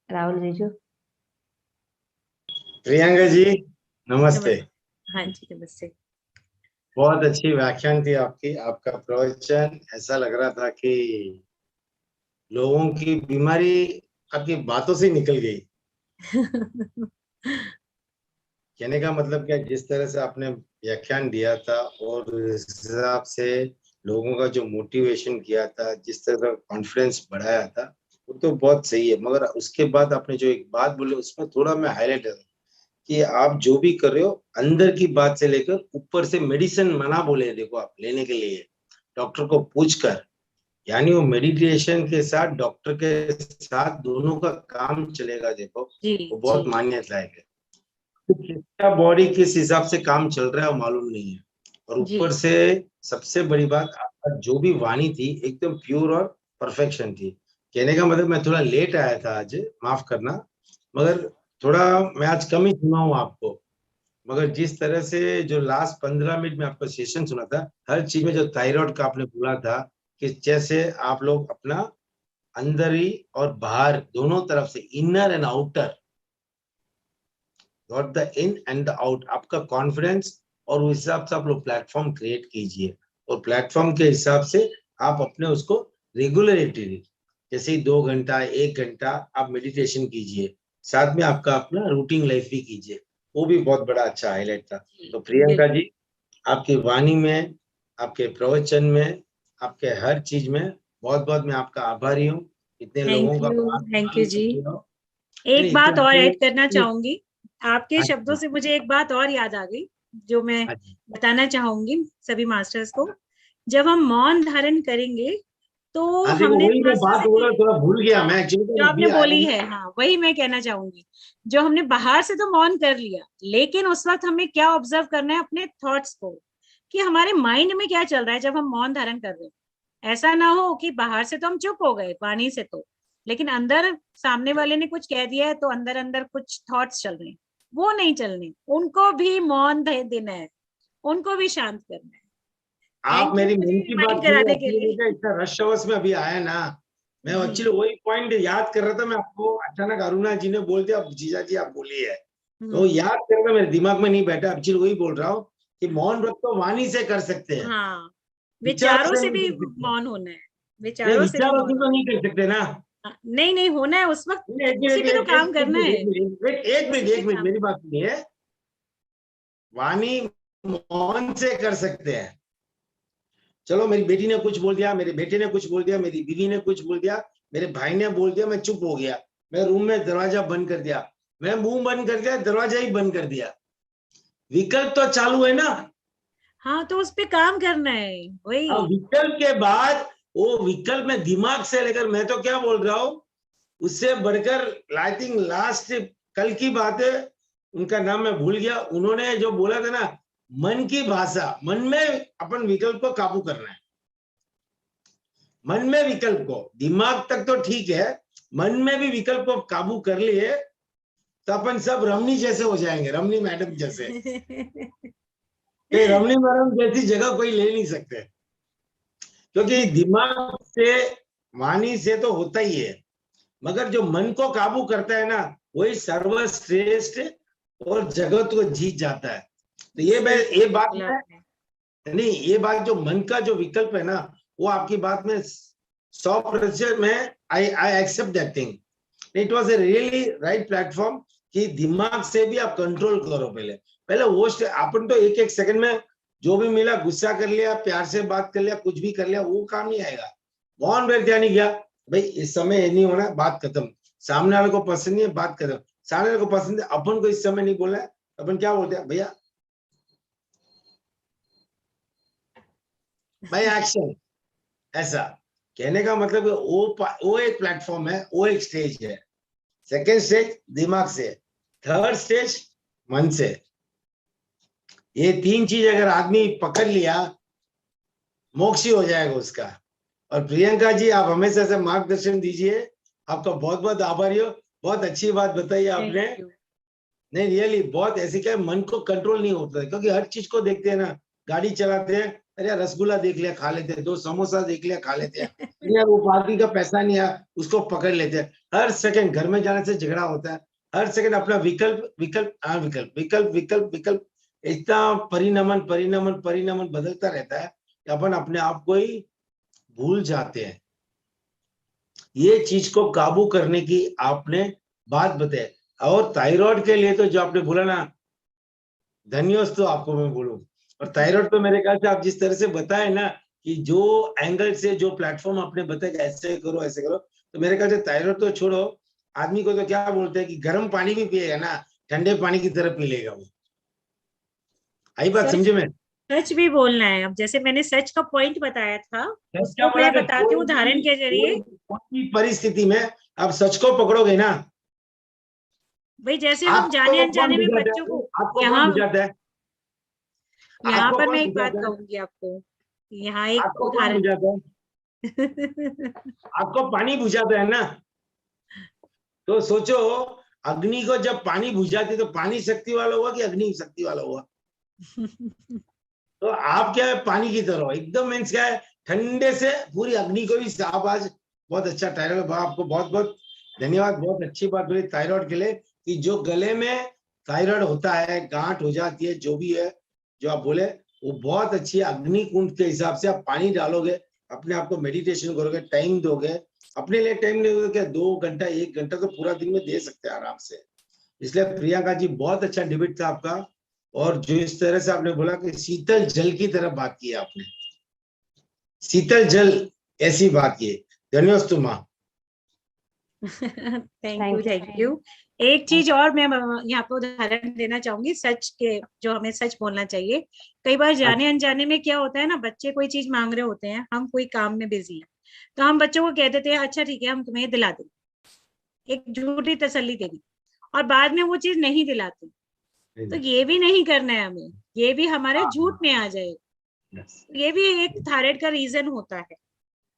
राहुल जीजू। प्रियंका जी नमस्ते। हाँ जी, नमस्ते। बहुत अच्छी व्याख्यान थी आपकी, आपका प्रवचन ऐसा लग रहा था कि लोगों की बीमारी आपकी बातों से निकल गई। कहने का मतलब क्या, जिस तरह से आपने व्याख्यान दिया था और इस हिसाब से लोगों का जो मोटिवेशन किया था, जिस तरह का कॉन्फिडेंस बढ़ाया था, वो तो बहुत सही है। मगर उसके बाद आपने जो एक बात बोली उसमें थोड़ा मैं हाईलाइट कर कि आप जो भी कर रहे हो अंदर की बात से लेकर ऊपर से मेडिसिन मना बोले, देखो आप लेने के लिए डॉक्टर को पूछकर, यानी वो मेडिटेशन के साथ डॉक्टर के साथ दोनों का काम चलेगा। देखो जी वो बहुत जी मान्यता है कि किसका बॉडी किस हिसाब से काम चल रहा है वो मालूम नहीं है। और जी ऊपर से सबसे बड़ी बात, आपका जो भी वाणी थी एकदम प्योर और परफेक्शन थी। कहने का मतलब मैं थोड़ा लेट आया था आज, माफ करना, मगर थोड़ा मैं आज कम ही सुना हूँ आपको। मगर जिस तरह से जो लास्ट 15 मिनट में आपका सेशन सुना था, हर चीज में जो थायराइड का आपने बोला था कि जैसे आप लोग अपना अंदर ही और बाहर दोनों तरफ से, inner and outer, not the in and the out, आपका कॉन्फिडेंस, और उस हिसाब से आप लोग प्लेटफॉर्म क्रिएट कीजिए। और प्लेटफॉर्म के हिसाब से आप अपने उसको रेगुलरिटी, जैसे 2 घंटा 1 घंटा आप मेडिटेशन कीजिए, साथ में आपका अपना रूटीन लाइफ भी कीजिए। वो भी बहुत बड़ा अच्छा हाईलाइट था। तो प्रियंका जी, आपकी वाणी में, आपके प्रवचन में, आपके हर चीज में बहुत बहुत मैं आपका आभारी हूँ। इतने लोगों का थैंक यू जी। नहीं, एक बात और ऐड करना इतने- चाहूंगी, आपके शब्दों से मुझे एक बात और याद आ गई जो मैं बताना चाहूंगी सभी मास्टर्स को। जब हम मौन धारण करेंगे तो देखो हमने वही मैं मास्टर बात से बोल रहा, थोड़ा भूल गया हाँ, मैं एक्चुअली, जो आपने अभी आया बोली नहीं। है, हाँ वही मैं कहना चाहूंगी। जो हमने बाहर से तो मौन कर लिया, लेकिन उस वक्त हमें क्या ऑब्जर्व करना है अपने थॉट्स को, कि हमारे माइंड में क्या चल रहा है जब हम मौन धारण कर रहे हैं। ऐसा ना हो कि बाहर से तो हम चुप हो गए वाणी से तो, लेकिन अंदर सामने वाले ने कुछ कह दिया है तो अंदर अंदर कुछ थॉट्स चल रहे हैं, वो नहीं चलने, उनको भी मौन देना है, उनको भी शांत करना है। आप थैंक यू मेरी मुझे मन की बात रिमाइंड कराने के सुनिए, लिए। बेटा इतना रश अवर्स में अभी आया ना, मैं जी एक्चुअली वही पॉइंट याद कर रहा था। मैं आपको अचानक अरुणा जी ने बोल दिया, जीजा जी आप बोलिए है, तो याद कर रहा, मेरे दिमाग में नहीं बैठा। एक्चुअली वही बोल रहा हूँ कि मौन व्रत तो वाणी से कर सकते हैं, हाँ, विचार विचारों से से नहीं भी कर सकते। मौन होना है, नहीं, विचारों से भी विचारों से मौन तो नहीं कर सकते ना। हाँ, नहीं नहीं होना है उस वक्त, एक उसी पे तो मिनट काम करना है, एक मिनट मेरी बात सुनिए। वाणी मौन से कर सकते हैं। चलो मेरी बेटी ने कुछ बोल दिया, मेरे बेटे ने कुछ बोल दिया, मेरी बीवी ने कुछ बोल दिया, मेरे भाई ने बोल दिया, मैं चुप हो गया, मैं रूम में दरवाजा बंद कर दिया। मैं मुंह बंद कर दिया, दरवाजा ही बंद कर दिया। विकल्प तो चालू है ना। हाँ, तो उस पे काम करना है, वही। अब विकल्प के बाद वो विकल्प में दिमाग से लेकर, मैं तो क्या बोल रहा हूँ, उससे बढ़कर आई थिंक लास्ट कल की बात है, उनका नाम मैं भूल गया, उन्होंने जो बोला था ना, मन की भाषा, मन में अपन विकल्प को काबू करना है। मन में विकल्प को, दिमाग तक तो ठीक है, मन में भी विकल्प को काबू कर लिए तो अपन सब रमनी जैसे हो जाएंगे, रमनी मैडम जैसे। रमनी मैडम जैसी जगह कोई ले नहीं सकते, क्योंकि दिमाग से, वाणी से तो होता ही है, मगर जो मन को काबू करता है ना, वही सर्वश्रेष्ठ और जगत को जीत जाता है। तो ये बात नहीं, ये बात जो मन का जो विकल्प है ना, वो आपकी बात में 100% में I accept that thing. It was a really right platform कि दिमाग से भी आप कंट्रोल करो। पहले वो अपन तो एक सेकंड में जो भी मिला गुस्सा कर लिया, प्यार से बात कर लिया, कुछ भी कर लिया, वो काम नहीं आएगा। मौन बैठ जाने गया, भाई इस समय ये नहीं होना, बात खत्म। सामने वाले को पसंद नहीं है, बात खत्म। सामने वाले को पसंद है, अपन को इस समय नहीं बोलना है, अपन क्या बोलते हैं, भैया भाई एक्शन। ऐसा कहने का मतलब वो एक प्लेटफॉर्म है, वो एक स्टेज है। सेकेंड स्टेज दिमाग से, थर्ड स्टेज मन से। ये 3 चीज अगर आदमी पकड़ लिया, मोक्ष ही हो जाएगा उसका। और प्रियंका जी, आप हमेशा से मार्गदर्शन दीजिए, आपका बहुत बहुत आभारी हो। बहुत अच्छी बात बताई आपने। नहीं रियली बहुत ऐसे क्या, मन को कंट्रोल नहीं होता है, क्योंकि हर चीज को देखते हैं ना, गाड़ी चलाते हैं, अरे यार रसगुल्ला देख लिया खा लेते हैं, 2 समोसा देख लिया खा लेते हैं, यार वो पार्टी का पैसा नहीं आया, उसको पकड़ लेते हैं। हर सेकंड घर में जाने से झगड़ा होता है, हर सेकंड अपना विकल्प विकल्प विकल्प विकल्प विकल्प विकल्प, इतना परिणमन बदलता रहता है कि अपन अपने आप को ही भूल जाते हैं। ये चीज को काबू करने की आपने बात बताई। और थायराइड के लिए तो जो आपने बोला ना, धन्यवाद तो आपको मैं बोलूं। और थायराइड तो मेरे ख्याल से आप जिस तरह से बताए ना, कि जो एंगल से जो प्लेटफॉर्म आपने बताया ऐसे करो ऐसे करो, तो मेरे ख्याल से थायराइड तो छोड़ो, आदमी को तो क्या बोलते हैं कि गर्म पानी भी पिएगा ना, ठंडे पानी की तरह पी लेगा वो। आई बात समझे में? सच भी बोलना है। अब जैसे मैंने सच का पॉइंट बताया था, क्या उसको बोला मैं था, बताती हूँ उदाहरण के जरिए। कोई परिस्थिति में आप सच को पकड़ोगे ना, भाई जैसे हम जाने अनजाने में बच्चों को, आपको यहाँ कौन बुझाता है? यहाँ आपको पर कौन मैं एक बात बुझाता है? कहूंगी आपको, यहाँ एक आपको कौन उदाहरण। बुझाता है? आपको पानी बुझाता है ना। तो सोचो, अग्नि को जब पानी बुझाती तो पानी शक्ति वाला हुआ कि अग्नि शक्ति वाला हुआ? तो आप क्या है, पानी की तरह हो एकदम। मीन्स क्या है, ठंडे से पूरी अग्नि को भी साफ। आज बहुत अच्छा थायराइड, आपको बहुत बहुत धन्यवाद। बहुत अच्छी बात बोली थायराइड के लिए, कि जो गले में थायराइड होता है, गांठ हो जाती है, जो भी है जो आप बोले, वो बहुत अच्छी अग्नि कुंड के हिसाब से आप पानी डालोगे, अपने आप को मेडिटेशन करोगे, टाइम दोगे। अपने लिए टाइम नहीं दोगे क्या, 2 घंटा 1 घंटा तो पूरा दिन में दे सकते हैं आराम से। इसलिए प्रियंका जी बहुत अच्छा डिबेट था आपका। और जो इस तरह से आपने बोला कि शीतल जल की तरफ बात की आपने, शीतल जल ऐसी बात की, धन्यवाद तुम्हारा। Thank you. एक चीज और मैं यहाँ पे उदाहरण देना चाहूंगी सच के, जो हमें सच बोलना चाहिए। कई बार जाने अनजाने में क्या होता है ना, बच्चे कोई चीज मांग रहे होते हैं, हम कोई काम में बिजी हैं, तो हम बच्चों को कह देते हैं अच्छा ठीक है हम तुम्हें दिला देंगे, एक झूठी तसल्ली दे दी, और बाद में वो चीज नहीं दिलाते। तो ये भी नहीं करना है हमें, ये भी हमारे झूठ में आ जाए। ये भी एक थायराइड का रीजन होता है।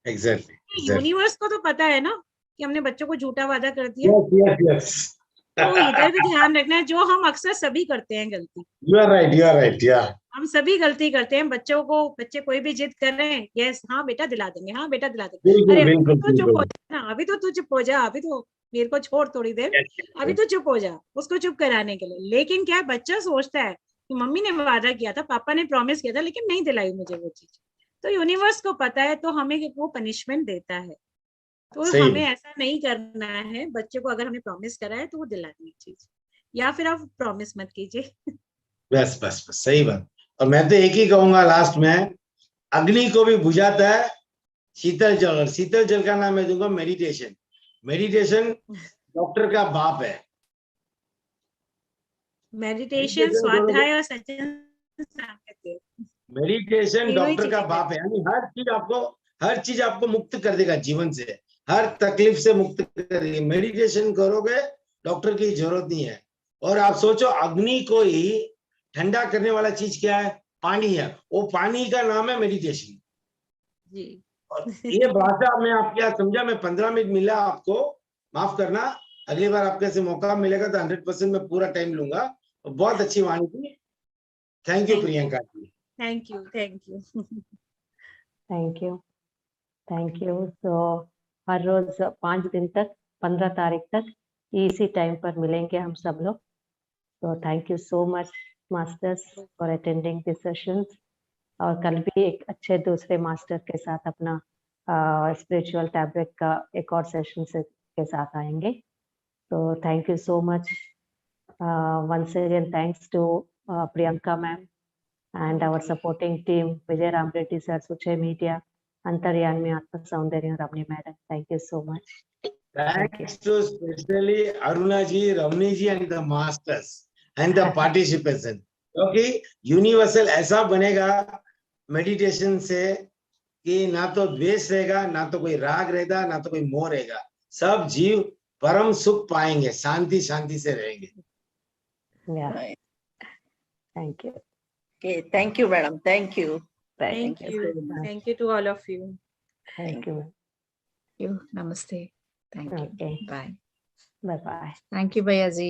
एग्जैक्टली। यूनिवर्स को तो पता है ना कि हमने बच्चों को झूठा वादा कर दिया। तो इधर भी ध्यान रखना है, जो हम अक्सर सभी करते हैं गलती। यू आर राइट या हम सभी गलती करते हैं। बच्चे कोई भी जिद कर रहे हैं, यस हाँ बेटा दिला देंगे, हाँ बेटा दिला देंगे, अरे अभी तो चुप हो जा ना, अभी तो तू चुप हो जा, अभी तो मेरे को छोड़ थोड़ी देर, अभी तो चुप हो जा, उसको चुप कराने के लिए। लेकिन क्या है, बच्चा सोचता है कि मम्मी ने वादा किया था, पापा ने प्रॉमिस किया था, लेकिन नहीं दिलाई मुझे वो चीज। तो यूनिवर्स को पता है, तो हमें वो पनिशमेंट देता है। तो हमें ऐसा नहीं करना है। बच्चे को अगर हमने प्रॉमिस करा है तो वो दिलानी है चीज, या फिर आप प्रॉमिस मत कीजिए। बस सही बात। और मैं तो एक ही कहूंगा लास्ट में, अग्नि को भी बुझाता है शीतल जल। और शीतल जल का नाम मैं दूंगा मेडिटेशन। मेडिटेशन डॉक्टर का बाप है। मेडिटेशन, Meditation स्वाध्याय और सज्जन सामर्थ्य। मेडिटेशन तीनों ही डॉक्टर का चीजें बाप है, यानी हर चीज आपको मुक्त कर देगा जीवन से, हर तकलीफ से मुक्त करेगी। मेडिटेशन करोगे डॉक्टर की जरूरत नहीं है। और आप सोचो अग्नि को ही ठंडा करने वाला चीज क्या है? पानी है। वो पानी का नाम है मेडिटेशन। जी। और ये भाषा मैं आपके यहाँ समझा, मैं 15 मिनट मिला आपको, माफ करना। अगली बार आपके से मौका मिलेगा तो 100% मैं पूरा टाइम लूंगा। बहुत अच्छी वाणी थी। Thank you Thank you. Priyanka ji. Thank you, thank you. Thank you. तो हर रोज 5 दिन तक 15 तारीख तक इसी टाइम पर मिलेंगे हम सब लोग। तो thank you so much masters for attending this sessions. और कल भी एक अच्छे दूसरे मास्टर के साथ अपना स्पिरिचुअल टैबलेट का एक और सेशन के साथ आएंगे। तो thank you so much once again. Thanks to Priyanka ma'am and our supporting team, Vijay Ram Reddy sir, Suchay Media, Antaryami Atma Soundarya Ramni madam. Thank you so much. Thanks to especially Aruna ji, Ramni ji and the masters and the participants. क्योंकि universal ऐसा बनेगा meditation से कि ना तो द्वेष रहेगा, ना तो कोई राग रहेगा, ना तो कोई मोह रहेगा। सब जीव परम सुख पाएंगे, शांति शांति से रहेंगे। Yeah, Right. thank you. Okay, thank you, madam. Thank you. Thank you you, very much. Thank you to all of you. Thank you. You, namaste. Thank you. Okay. Bye. Bye bye. Thank you, Bhaiya ji.